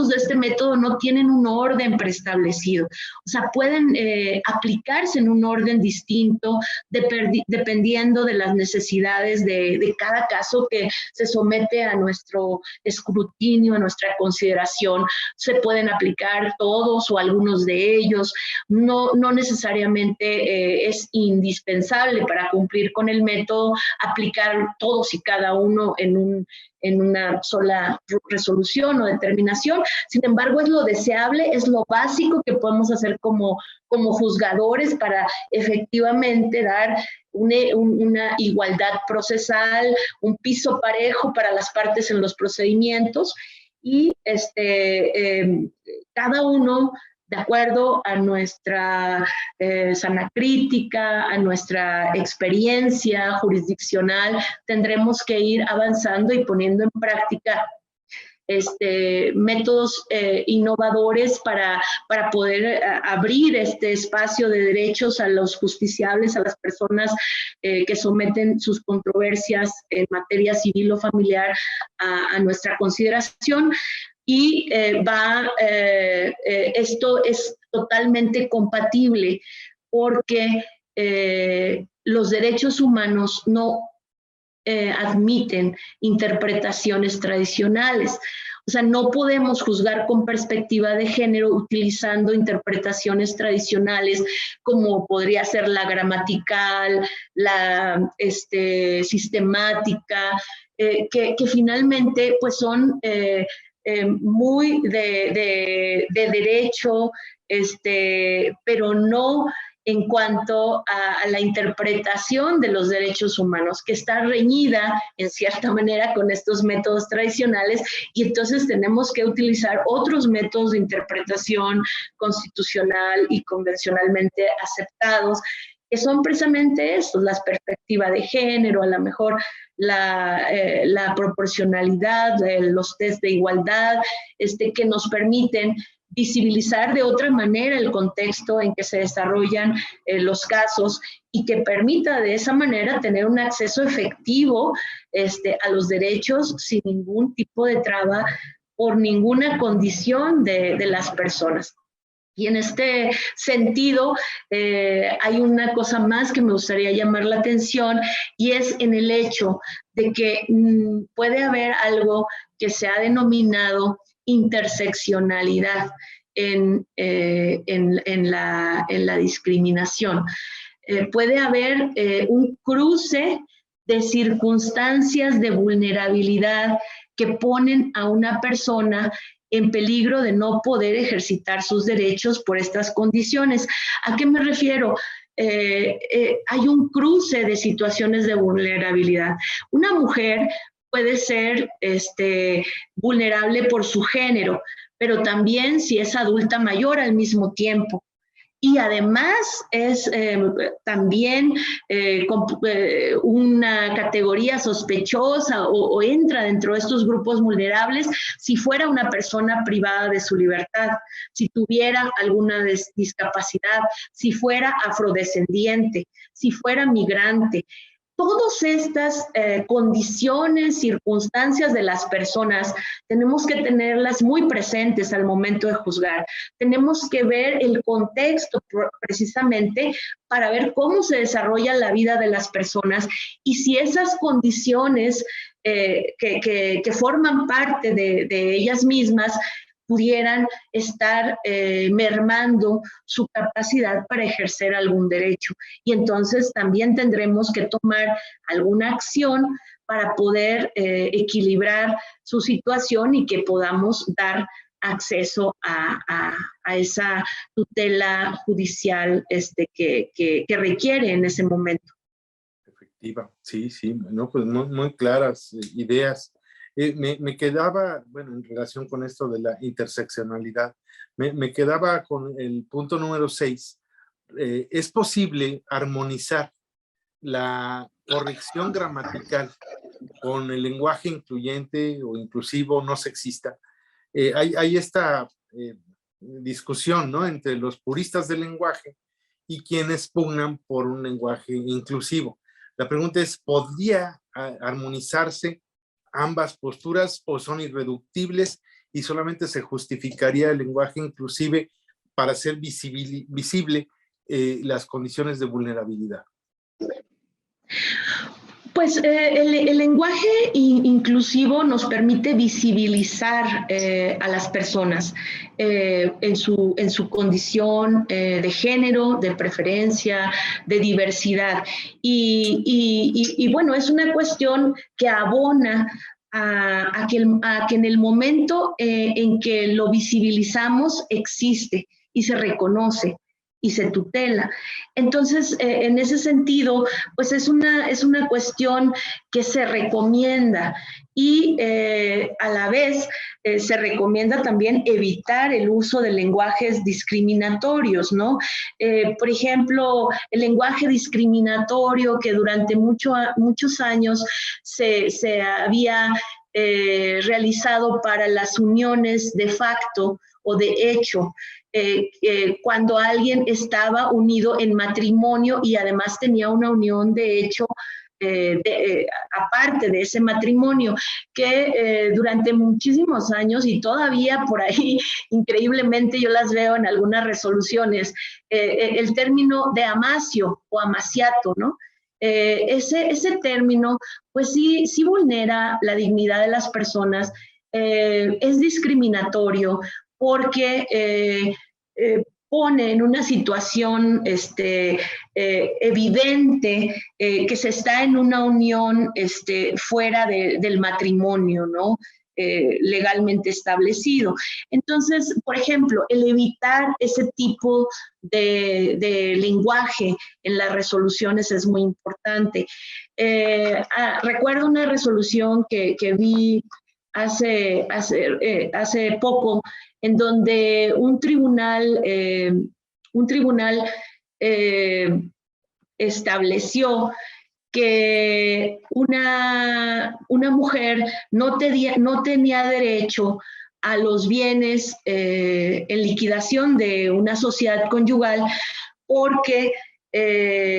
de este método no tienen un orden preestablecido. O sea, pueden aplicarse en un orden distinto dependiendo de las necesidades de cada caso que se somete a nuestro escrutinio, a nuestra consideración. Se pueden aplicar todos o algunos de ellos. No necesariamente es indispensable para cumplir con el método aplicar todos y cada uno en una sola resolución o determinación. Sin embargo, es lo deseable, es lo básico que podemos hacer como juzgadores para efectivamente dar una igualdad procesal, un piso parejo para las partes en los procedimientos y cada uno, de acuerdo a nuestra sana crítica, a nuestra experiencia jurisdiccional, tendremos que ir avanzando y poniendo en práctica métodos innovadores para poder abrir este espacio de derechos a los justiciables, a las personas que someten sus controversias en materia civil o familiar a nuestra consideración. Y esto es totalmente compatible porque los derechos humanos no admiten interpretaciones tradicionales. O sea, no podemos juzgar con perspectiva de género utilizando interpretaciones tradicionales como podría ser la gramatical, la sistemática, que finalmente pues son muy de derecho, pero no en cuanto a la interpretación de los derechos humanos, que está reñida en cierta manera con estos métodos tradicionales, y entonces tenemos que utilizar otros métodos de interpretación constitucional y convencionalmente aceptados que son precisamente estos, la perspectiva de género, a lo mejor la proporcionalidad, los test de igualdad, que nos permiten visibilizar de otra manera el contexto en que se desarrollan los casos y que permita de esa manera tener un acceso efectivo a los derechos sin ningún tipo de traba por ninguna condición de las personas. Y en este sentido, hay una cosa más que me gustaría llamar la atención, y es en el hecho de que puede haber algo que se ha denominado interseccionalidad en la discriminación. Puede haber un cruce de circunstancias de vulnerabilidad que ponen a una persona en peligro de no poder ejercitar sus derechos por estas condiciones. ¿A qué me refiero? Hay un cruce de situaciones de vulnerabilidad. Una mujer puede ser vulnerable por su género, pero también si es adulta mayor al mismo tiempo. Y además es también una categoría sospechosa o entra dentro de estos grupos vulnerables si fuera una persona privada de su libertad, si tuviera alguna discapacidad, si fuera afrodescendiente, si fuera migrante. Todas estas condiciones, circunstancias de las personas, tenemos que tenerlas muy presentes al momento de juzgar. Tenemos que ver el contexto precisamente para ver cómo se desarrolla la vida de las personas y si esas condiciones que forman parte de ellas mismas pudieran estar mermando su capacidad para ejercer algún derecho. Y entonces también tendremos que tomar alguna acción para poder equilibrar su situación y que podamos dar acceso a esa tutela judicial que requiere en ese momento. Efectiva, sí, no, pues muy claras ideas. Me quedaba, bueno, en relación con esto de la interseccionalidad, me quedaba con el punto número 6. Es posible armonizar la corrección gramatical con el lenguaje incluyente o inclusivo, no sexista. Hay esta discusión, ¿no?, entre los puristas del lenguaje y quienes pugnan por un lenguaje inclusivo. La pregunta es, ¿podría armonizarse ambas posturas o son irreductibles y solamente se justificaría el lenguaje inclusive para hacer visible las condiciones de vulnerabilidad? Pues el lenguaje inclusivo nos permite visibilizar a las personas en su condición de género, de preferencia, de diversidad. Y bueno, es una cuestión que abona a que en el momento en que lo visibilizamos existe y se reconoce y se tutela. Entonces, en ese sentido, pues es una cuestión que se recomienda y a la vez se recomienda también evitar el uso de lenguajes discriminatorios, ¿no? Por ejemplo, el lenguaje discriminatorio que durante muchos años se había realizado para las uniones de facto o de hecho, cuando alguien estaba unido en matrimonio y además tenía una unión de hecho aparte de ese matrimonio, que durante muchísimos años y todavía por ahí, increíblemente yo las veo en algunas resoluciones, el término de amacio o amaciato, ¿no? Ese término, pues sí vulnera la dignidad de las personas, es discriminatorio, porque pone en una situación evidente que se está en una unión fuera del matrimonio, ¿no? Legalmente establecido. Entonces, por ejemplo, el evitar ese tipo de lenguaje en las resoluciones es muy importante. Recuerdo una resolución que vi hace poco, en donde un tribunal estableció que una mujer no tenía derecho a los bienes en liquidación de una sociedad conyugal, porque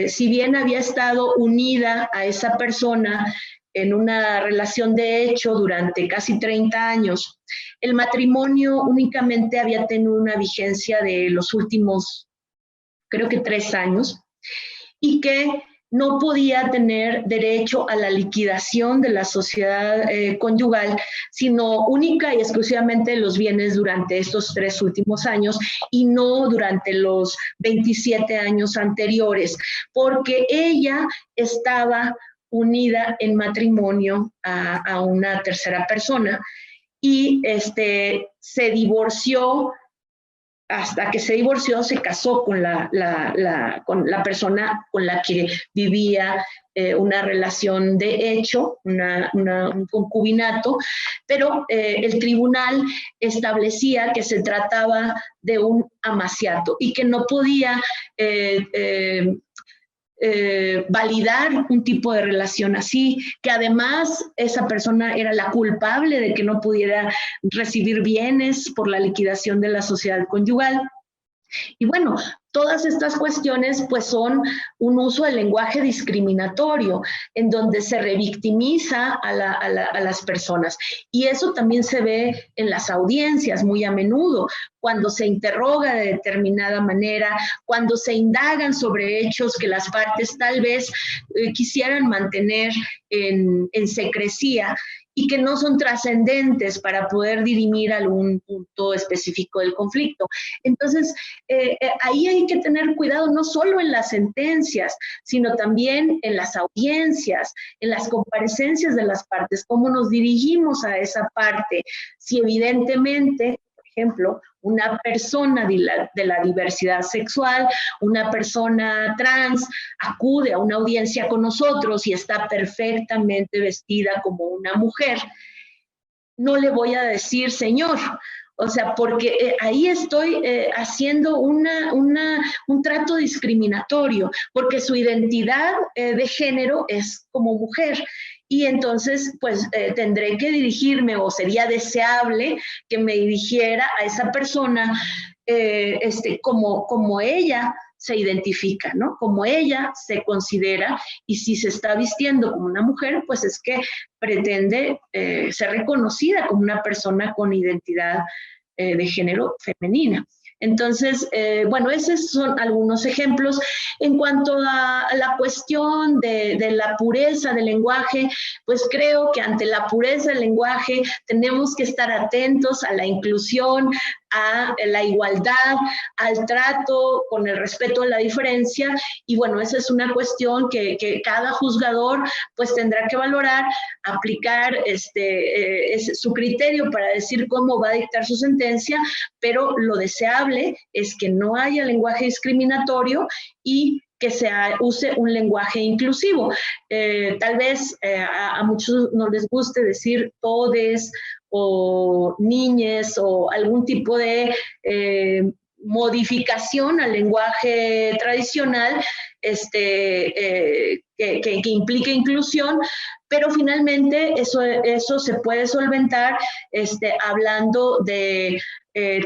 si bien había estado unida a esa persona en una relación de hecho durante casi 30 años, el matrimonio únicamente había tenido una vigencia de los últimos, creo que 3 años, y que no podía tener derecho a la liquidación de la sociedad conyugal, sino única y exclusivamente los bienes durante estos 3 últimos años y no durante los 27 años anteriores, porque ella estaba unida en matrimonio a una tercera persona y se divorció. Hasta que se divorció, se casó con con la persona con la que vivía una relación de hecho, un concubinato, pero el tribunal establecía que se trataba de un amaciato y que no podía validar un tipo de relación así, que además esa persona era la culpable de que no pudiera recibir bienes por la liquidación de la sociedad conyugal. Y bueno, todas estas cuestiones pues son un uso del lenguaje discriminatorio en donde se revictimiza a las personas. Y eso también se ve en las audiencias muy a menudo, cuando se interroga de determinada manera, cuando se indagan sobre hechos que las partes tal vez quisieran mantener en secrecía y que no son trascendentes para poder dirimir algún punto específico del conflicto. Entonces, ahí hay que tener cuidado no solo en las sentencias, sino también en las audiencias, en las comparecencias de las partes, cómo nos dirigimos a esa parte. Si evidentemente, por ejemplo, una persona de la diversidad sexual, una persona trans, acude a una audiencia con nosotros y está perfectamente vestida como una mujer, no le voy a decir señor, o sea, porque ahí estoy haciendo un trato discriminatorio, porque su identidad de género es como mujer. Y entonces, pues, tendré que dirigirme, o sería deseable que me dirigiera a esa persona como ella se identifica, ¿no? Como ella se considera, y si se está vistiendo como una mujer, pues es que pretende ser reconocida como una persona con identidad de género femenina. Entonces, bueno, esos son algunos ejemplos. En cuanto a la cuestión de la pureza del lenguaje, pues creo que ante la pureza del lenguaje tenemos que estar atentos a la inclusión, a la igualdad, al trato con el respeto a la diferencia, y bueno, esa es una cuestión que cada juzgador pues tendrá que valorar, aplicar su criterio para decir cómo va a dictar su sentencia, pero lo deseable es que no haya lenguaje discriminatorio y que se use un lenguaje inclusivo. Tal vez a muchos no les guste decir todes o niñes o algún tipo de modificación al lenguaje tradicional que implique inclusión, pero finalmente eso se puede solventar hablando de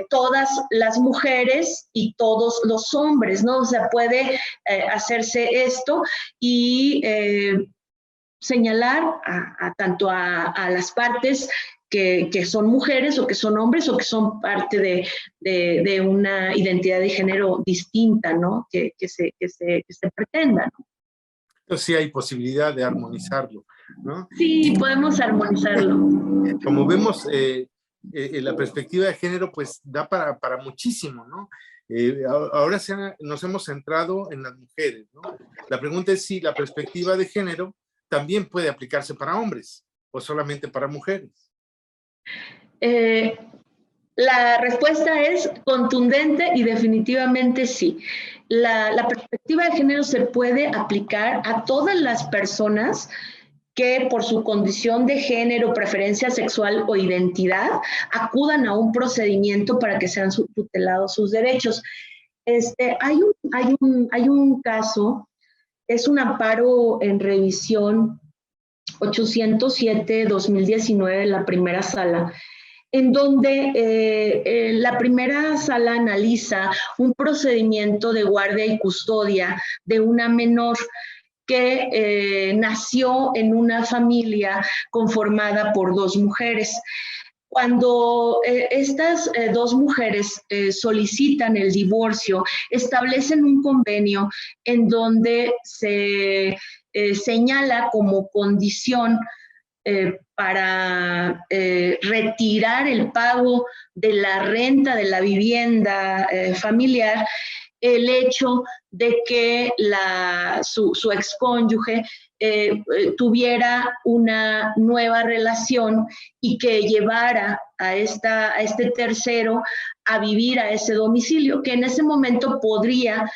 todas las mujeres y todos los hombres, ¿no? O sea, puede hacerse esto y señalar tanto a las partes que son mujeres o que son hombres o que son parte de una identidad de género distinta, ¿no? Que se pretenda, ¿no? Entonces sí hay posibilidad de armonizarlo, ¿no? Sí, podemos armonizarlo. Como vemos, la perspectiva de género pues da para muchísimo, ¿no? Ahora nos hemos centrado en las mujeres, ¿no? La pregunta es si la perspectiva de género también puede aplicarse para hombres o solamente para mujeres. La respuesta es contundente y definitivamente sí. La perspectiva de género se puede aplicar a todas las personas que por su condición de género, preferencia sexual o identidad acudan a un procedimiento para que sean tutelados sus derechos. Hay un caso es un amparo en revisión 807-2019, la primera sala, en donde la primera sala analiza un procedimiento de guardia y custodia de una menor que nació en una familia conformada por dos mujeres. Cuando estas dos mujeres solicitan el divorcio, establecen un convenio en donde se señala como condición para retirar el pago de la renta de la vivienda familiar, el hecho de que su excónyuge tuviera una nueva relación y que llevara a este tercero a vivir a ese domicilio, que en ese momento podría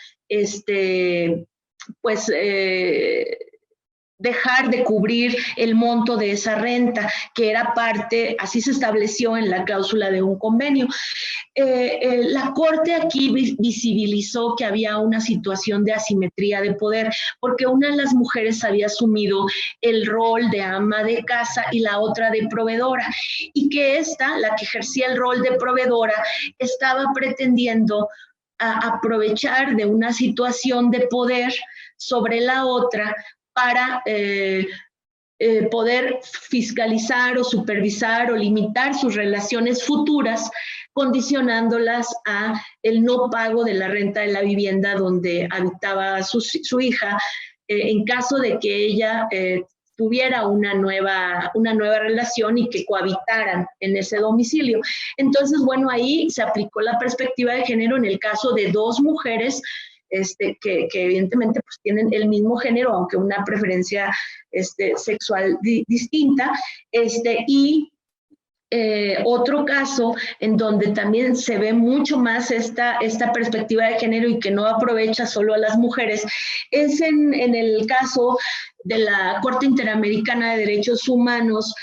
dejar de cubrir el monto de esa renta, que era parte, así se estableció en la cláusula de un convenio. La Corte aquí visibilizó que había una situación de asimetría de poder, porque una de las mujeres había asumido el rol de ama de casa y la otra de proveedora, y que esta, la que ejercía el rol de proveedora, estaba pretendiendo aprovechar de una situación de poder sobre la otra para poder fiscalizar o supervisar o limitar sus relaciones futuras, condicionándolas a el no pago de la renta de la vivienda donde habitaba su hija, en caso de que ella tuviera una nueva relación y que cohabitaran en ese domicilio. Entonces, bueno, ahí se aplicó la perspectiva de género en el caso de dos mujeres que evidentemente pues, tienen el mismo género, aunque una preferencia sexual distinta, y otro caso en donde también se ve mucho más esta perspectiva de género y que no aprovecha solo a las mujeres, es en el caso de la Corte Interamericana de Derechos Humanos,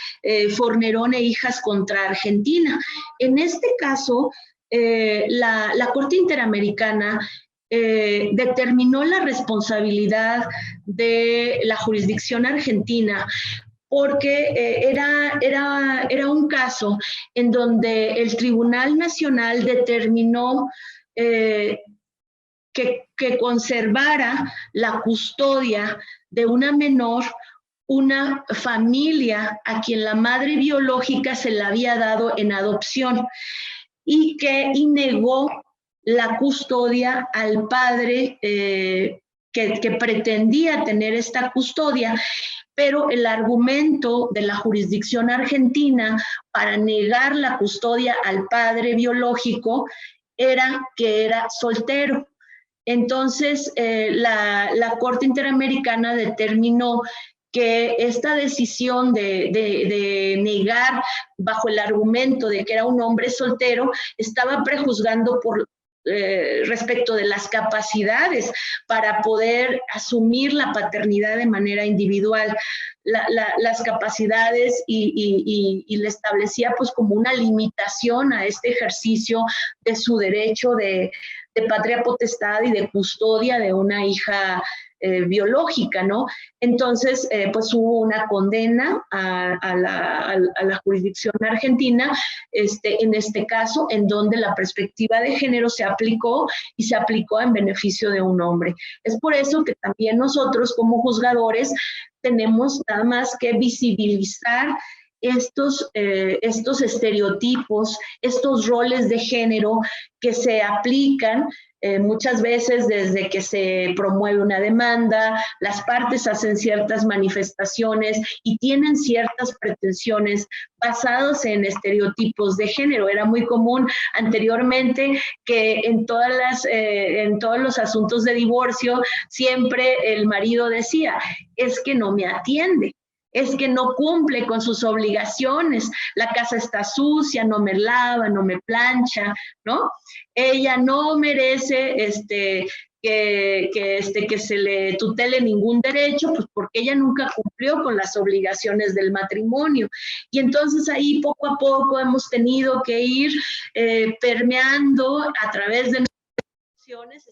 Fornerón e Hijas contra Argentina. En este caso, la Corte Interamericana determinó la responsabilidad de la jurisdicción argentina porque era un caso en donde el Tribunal Nacional determinó que conservara la custodia de una menor una familia a quien la madre biológica se la había dado en adopción y negó la custodia al padre que pretendía tener esta custodia, pero el argumento de la jurisdicción argentina para negar la custodia al padre biológico era que era soltero. Entonces, la Corte Interamericana determinó que esta decisión de negar bajo el argumento de que era un hombre soltero estaba prejuzgando respecto de las capacidades para poder asumir la paternidad de manera individual, las capacidades y le establecía pues como una limitación a este ejercicio de su derecho de patria potestad y de custodia de una hija biológica, ¿no? Entonces, pues hubo una condena a la jurisdicción argentina, en este caso, en donde la perspectiva de género se aplicó y se aplicó en beneficio de un hombre. Es por eso que también nosotros como juzgadores tenemos nada más que visibilizar estos estereotipos, estos roles de género que se aplican muchas veces desde que se promueve una demanda, las partes hacen ciertas manifestaciones y tienen ciertas pretensiones basadas en estereotipos de género. Era muy común anteriormente que en todos los asuntos de divorcio siempre el marido decía, es que no me atiende, es que no cumple con sus obligaciones, la casa está sucia, no me lava, no me plancha, ¿no? Ella no merece que se le tutele ningún derecho, pues porque ella nunca cumplió con las obligaciones del matrimonio. Y entonces ahí poco a poco hemos tenido que ir permeando a través de nuestras acciones,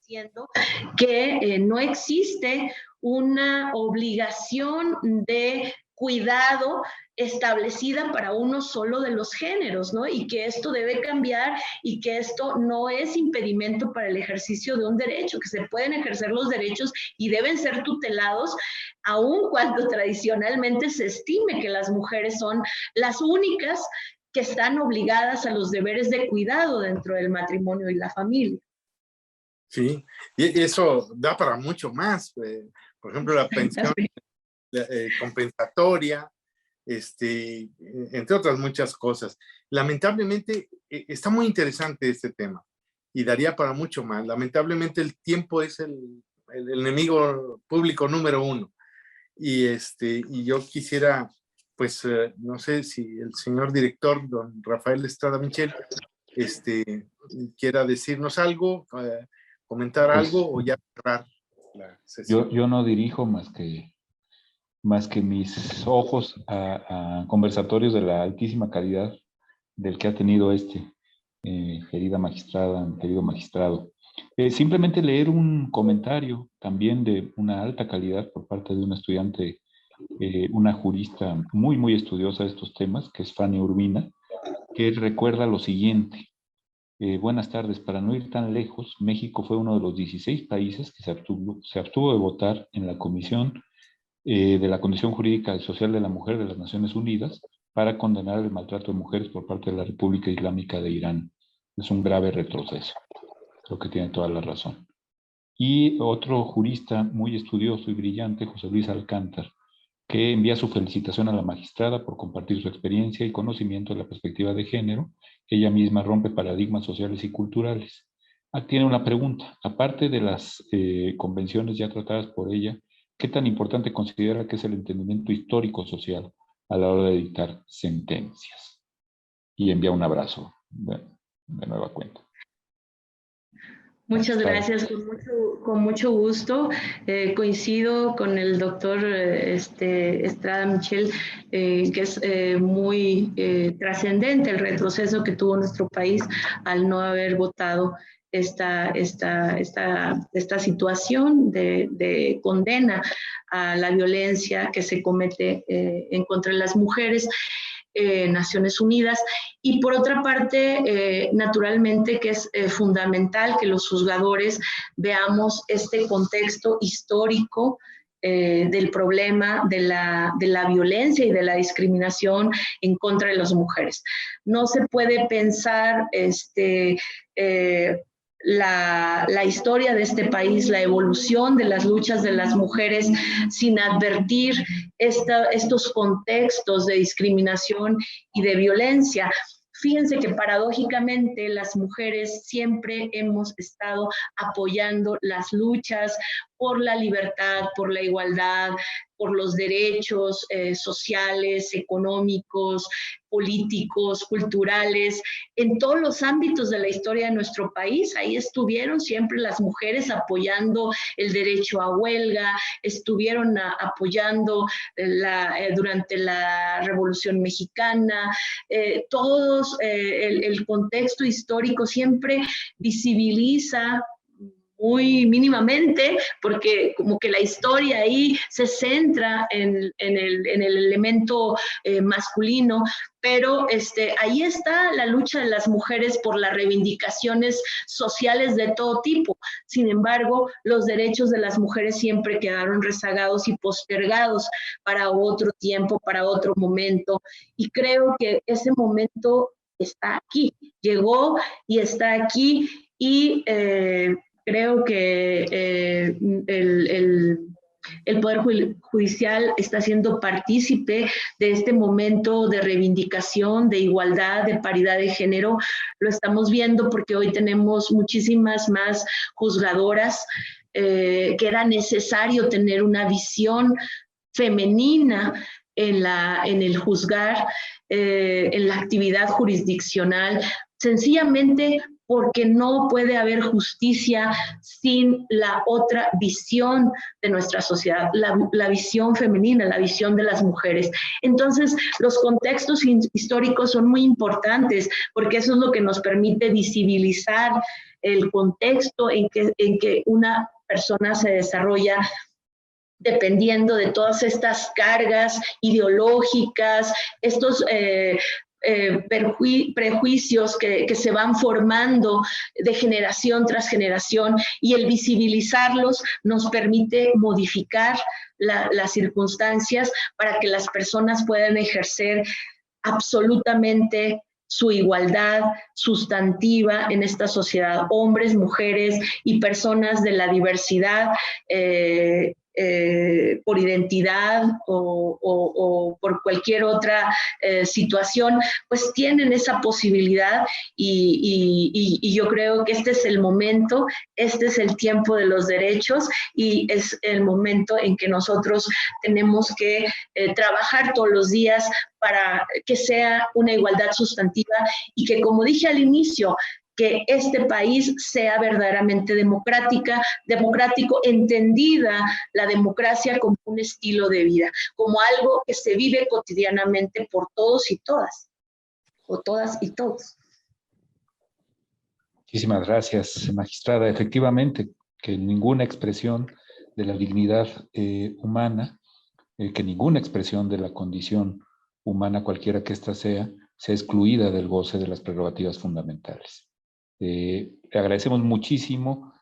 diciendo que no existe una obligación de cuidado establecida para uno solo de los géneros, ¿no? Y que esto debe cambiar y que esto no es impedimento para el ejercicio de un derecho, que se pueden ejercer los derechos y deben ser tutelados, aun cuando tradicionalmente se estime que las mujeres son las únicas que están obligadas a los deberes de cuidado dentro del matrimonio y la familia. Sí, y eso da para mucho más. Por ejemplo, la pensión compensatoria, entre otras muchas cosas. Lamentablemente, está muy interesante este tema y daría para mucho más. Lamentablemente, el tiempo es el enemigo público número uno. Y yo quisiera, pues, no sé si el señor director, don Rafael Estrada Michel, quiera decirnos algo, comentar Pues, algo o ya cerrar la sesión. yo no dirijo más que mis ojos a conversatorios de la altísima calidad del que ha tenido querida magistrada, querido magistrado. Simplemente leer un comentario también de una alta calidad por parte de una estudiante, una jurista muy, muy estudiosa de estos temas, que es Fanny Urbina, que recuerda lo siguiente. Buenas tardes. Para no ir tan lejos, México fue uno de los 16 países que se abstuvo de votar en la Comisión de la Condición Jurídica y Social de la Mujer de las Naciones Unidas para condenar el maltrato de mujeres por parte de la República Islámica de Irán. Es un grave retroceso. Creo que tiene toda la razón. Y otro jurista muy estudioso y brillante, José Luis Alcántar, que envía su felicitación a la magistrada por compartir su experiencia y conocimiento de la perspectiva de género. Ella misma rompe paradigmas sociales y culturales. Tiene una pregunta. Aparte de las convenciones ya tratadas por ella, ¿qué tan importante considera que es el entendimiento histórico-social a la hora de dictar sentencias? Y envía un abrazo de nueva cuenta. Muchas gracias, con mucho gusto. Coincido con el doctor Estrada Michel, que es muy trascendente el retroceso que tuvo nuestro país al no haber votado esta situación de condena a la violencia que se comete en contra de las mujeres. Naciones Unidas, y por otra parte, naturalmente que es fundamental que los juzgadores veamos este contexto histórico del problema de la violencia y de la discriminación en contra de las mujeres. No se puede pensar la historia de este país, la evolución de las luchas de las mujeres, sin advertir estos contextos de discriminación y de violencia. Fíjense que paradójicamente las mujeres siempre hemos estado apoyando las luchas por la libertad, por la igualdad, por los derechos sociales, económicos, políticos, culturales, en todos los ámbitos de la historia de nuestro país. Ahí estuvieron siempre las mujeres apoyando el derecho a huelga, estuvieron apoyando durante la Revolución Mexicana, todos el contexto histórico siempre visibiliza muy mínimamente, porque como que la historia ahí se centra en el elemento masculino, pero ahí está la lucha de las mujeres por las reivindicaciones sociales de todo tipo. Sin embargo, los derechos de las mujeres siempre quedaron rezagados y postergados para otro tiempo, para otro momento, y creo que ese momento está aquí, llegó y está aquí, y creo que el Poder Judicial está siendo partícipe de este momento de reivindicación, de igualdad, de paridad de género. Lo estamos viendo porque hoy tenemos muchísimas más juzgadoras, que era necesario tener una visión femenina en el juzgar, en la actividad jurisdiccional, sencillamente porque no puede haber justicia sin la otra visión de nuestra sociedad, la visión femenina, la visión de las mujeres. Entonces, los contextos históricos son muy importantes, porque eso es lo que nos permite visibilizar el contexto en que una persona se desarrolla, dependiendo de todas estas cargas ideológicas, estos prejuicios que se van formando de generación tras generación, y el visibilizarlos nos permite modificar las circunstancias para que las personas puedan ejercer absolutamente su igualdad sustantiva en esta sociedad, hombres, mujeres y personas de la diversidad, por identidad o por cualquier otra situación, pues tienen esa posibilidad, y yo creo que este es el momento, este es el tiempo de los derechos, y es el momento en que nosotros tenemos que trabajar todos los días para que sea una igualdad sustantiva, y que, como dije al inicio, que este país sea verdaderamente democrático, entendida la democracia como un estilo de vida, como algo que se vive cotidianamente por todos y todas, o todas y todos. Muchísimas gracias, magistrada. Efectivamente, que ninguna expresión de la dignidad humana, que ninguna expresión de la condición humana, cualquiera que ésta sea excluida del goce de las prerrogativas fundamentales. Le agradecemos muchísimo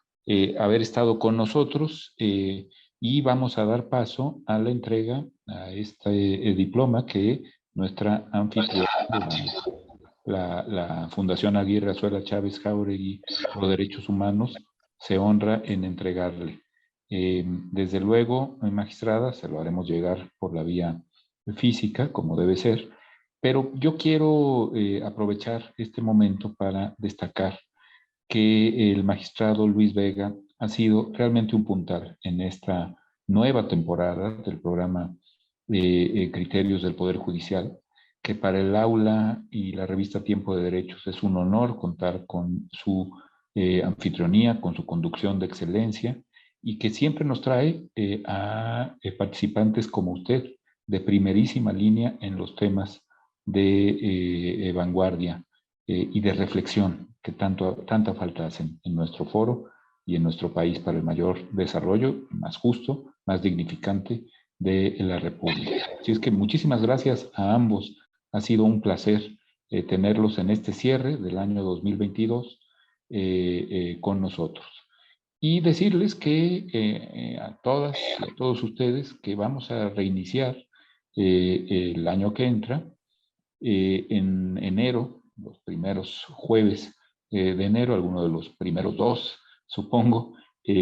haber estado con nosotros, y vamos a dar paso a la entrega a este diploma que nuestra anfitriona de la Fundación Aguirre Azuela Chávez Jáuregui por los Derechos Humanos se honra en entregarle. Desde luego, magistrada, se lo haremos llegar por la vía física, como debe ser, pero yo quiero aprovechar este momento para destacar que el magistrado Luis Vega ha sido realmente un puntal en esta nueva temporada del programa Criterios del Poder Judicial, que para el aula y la revista Tiempo de Derechos es un honor contar con su anfitrionía, con su conducción de excelencia, y que siempre nos trae a participantes como usted, de primerísima línea en los temas de vanguardia y de reflexión que tanta falta hacen en nuestro foro y en nuestro país para el mayor desarrollo, más justo, más dignificante de la República. Así es que muchísimas gracias a ambos. Ha sido un placer tenerlos en este cierre del año 2022 con nosotros. Y decirles que a todas y a todos ustedes que vamos a reiniciar el año que entra en enero, los primeros jueves de enero, alguno de los primeros dos, supongo,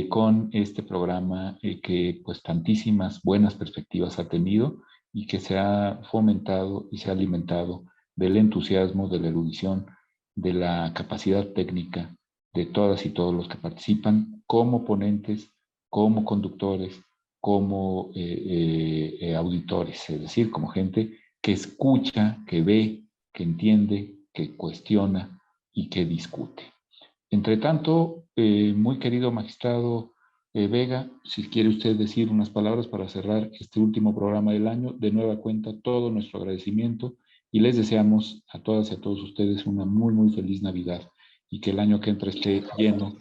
con este programa que pues tantísimas buenas perspectivas ha tenido y que se ha fomentado y se ha alimentado del entusiasmo, de la erudición, de la capacidad técnica de todas y todos los que participan como ponentes, como conductores, como auditores, es decir, como gente que escucha, que ve, que entiende, que cuestiona y que discute. Entre tanto, muy querido magistrado Vega, si quiere usted decir unas palabras para cerrar este último programa del año, de nueva cuenta todo nuestro agradecimiento, y les deseamos a todas y a todos ustedes una muy feliz Navidad, y que el año que entra esté lleno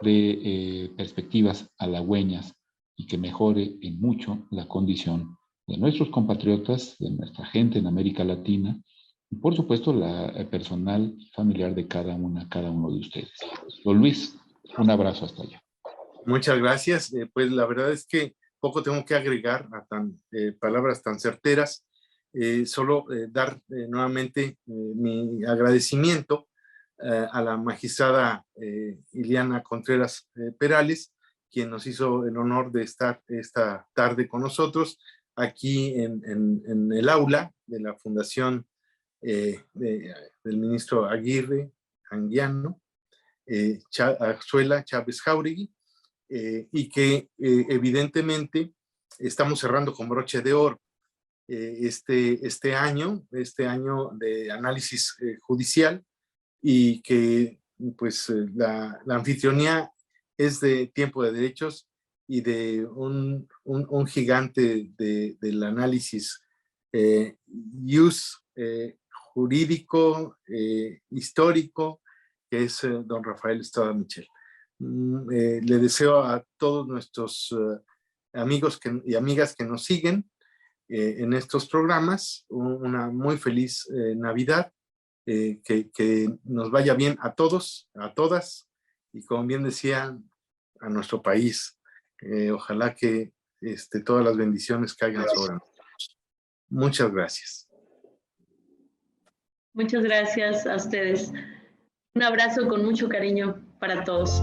de perspectivas halagüeñas y que mejore en mucho la condición de nuestros compatriotas, de nuestra gente en América Latina, y por supuesto la personal familiar de cada uno de ustedes. Don Luis, un abrazo hasta allá. Muchas gracias. Pues la verdad es que poco tengo que agregar a palabras tan certeras. Solo dar nuevamente mi agradecimiento a la magistrada Iliana Contreras Perales, quien nos hizo el honor de estar esta tarde con nosotros aquí en el aula de la Fundación del ministro Aguirre Anguiano, Azuela Chávez Jáuregui, y que evidentemente estamos cerrando con broche de oro este año de análisis judicial, y que pues la anfitrionía es de Tiempo de Derechos y de un gigante del análisis jurídico, histórico que es don Rafael Estrada Michel. Le deseo a todos nuestros amigos y amigas que nos siguen en estos programas una muy feliz Navidad, que nos vaya bien a todos, a todas, y como bien decían, a nuestro país. Ojalá que todas las bendiciones caigan sobre nosotros. Muchas gracias. Muchas gracias a ustedes. Un abrazo con mucho cariño para todos.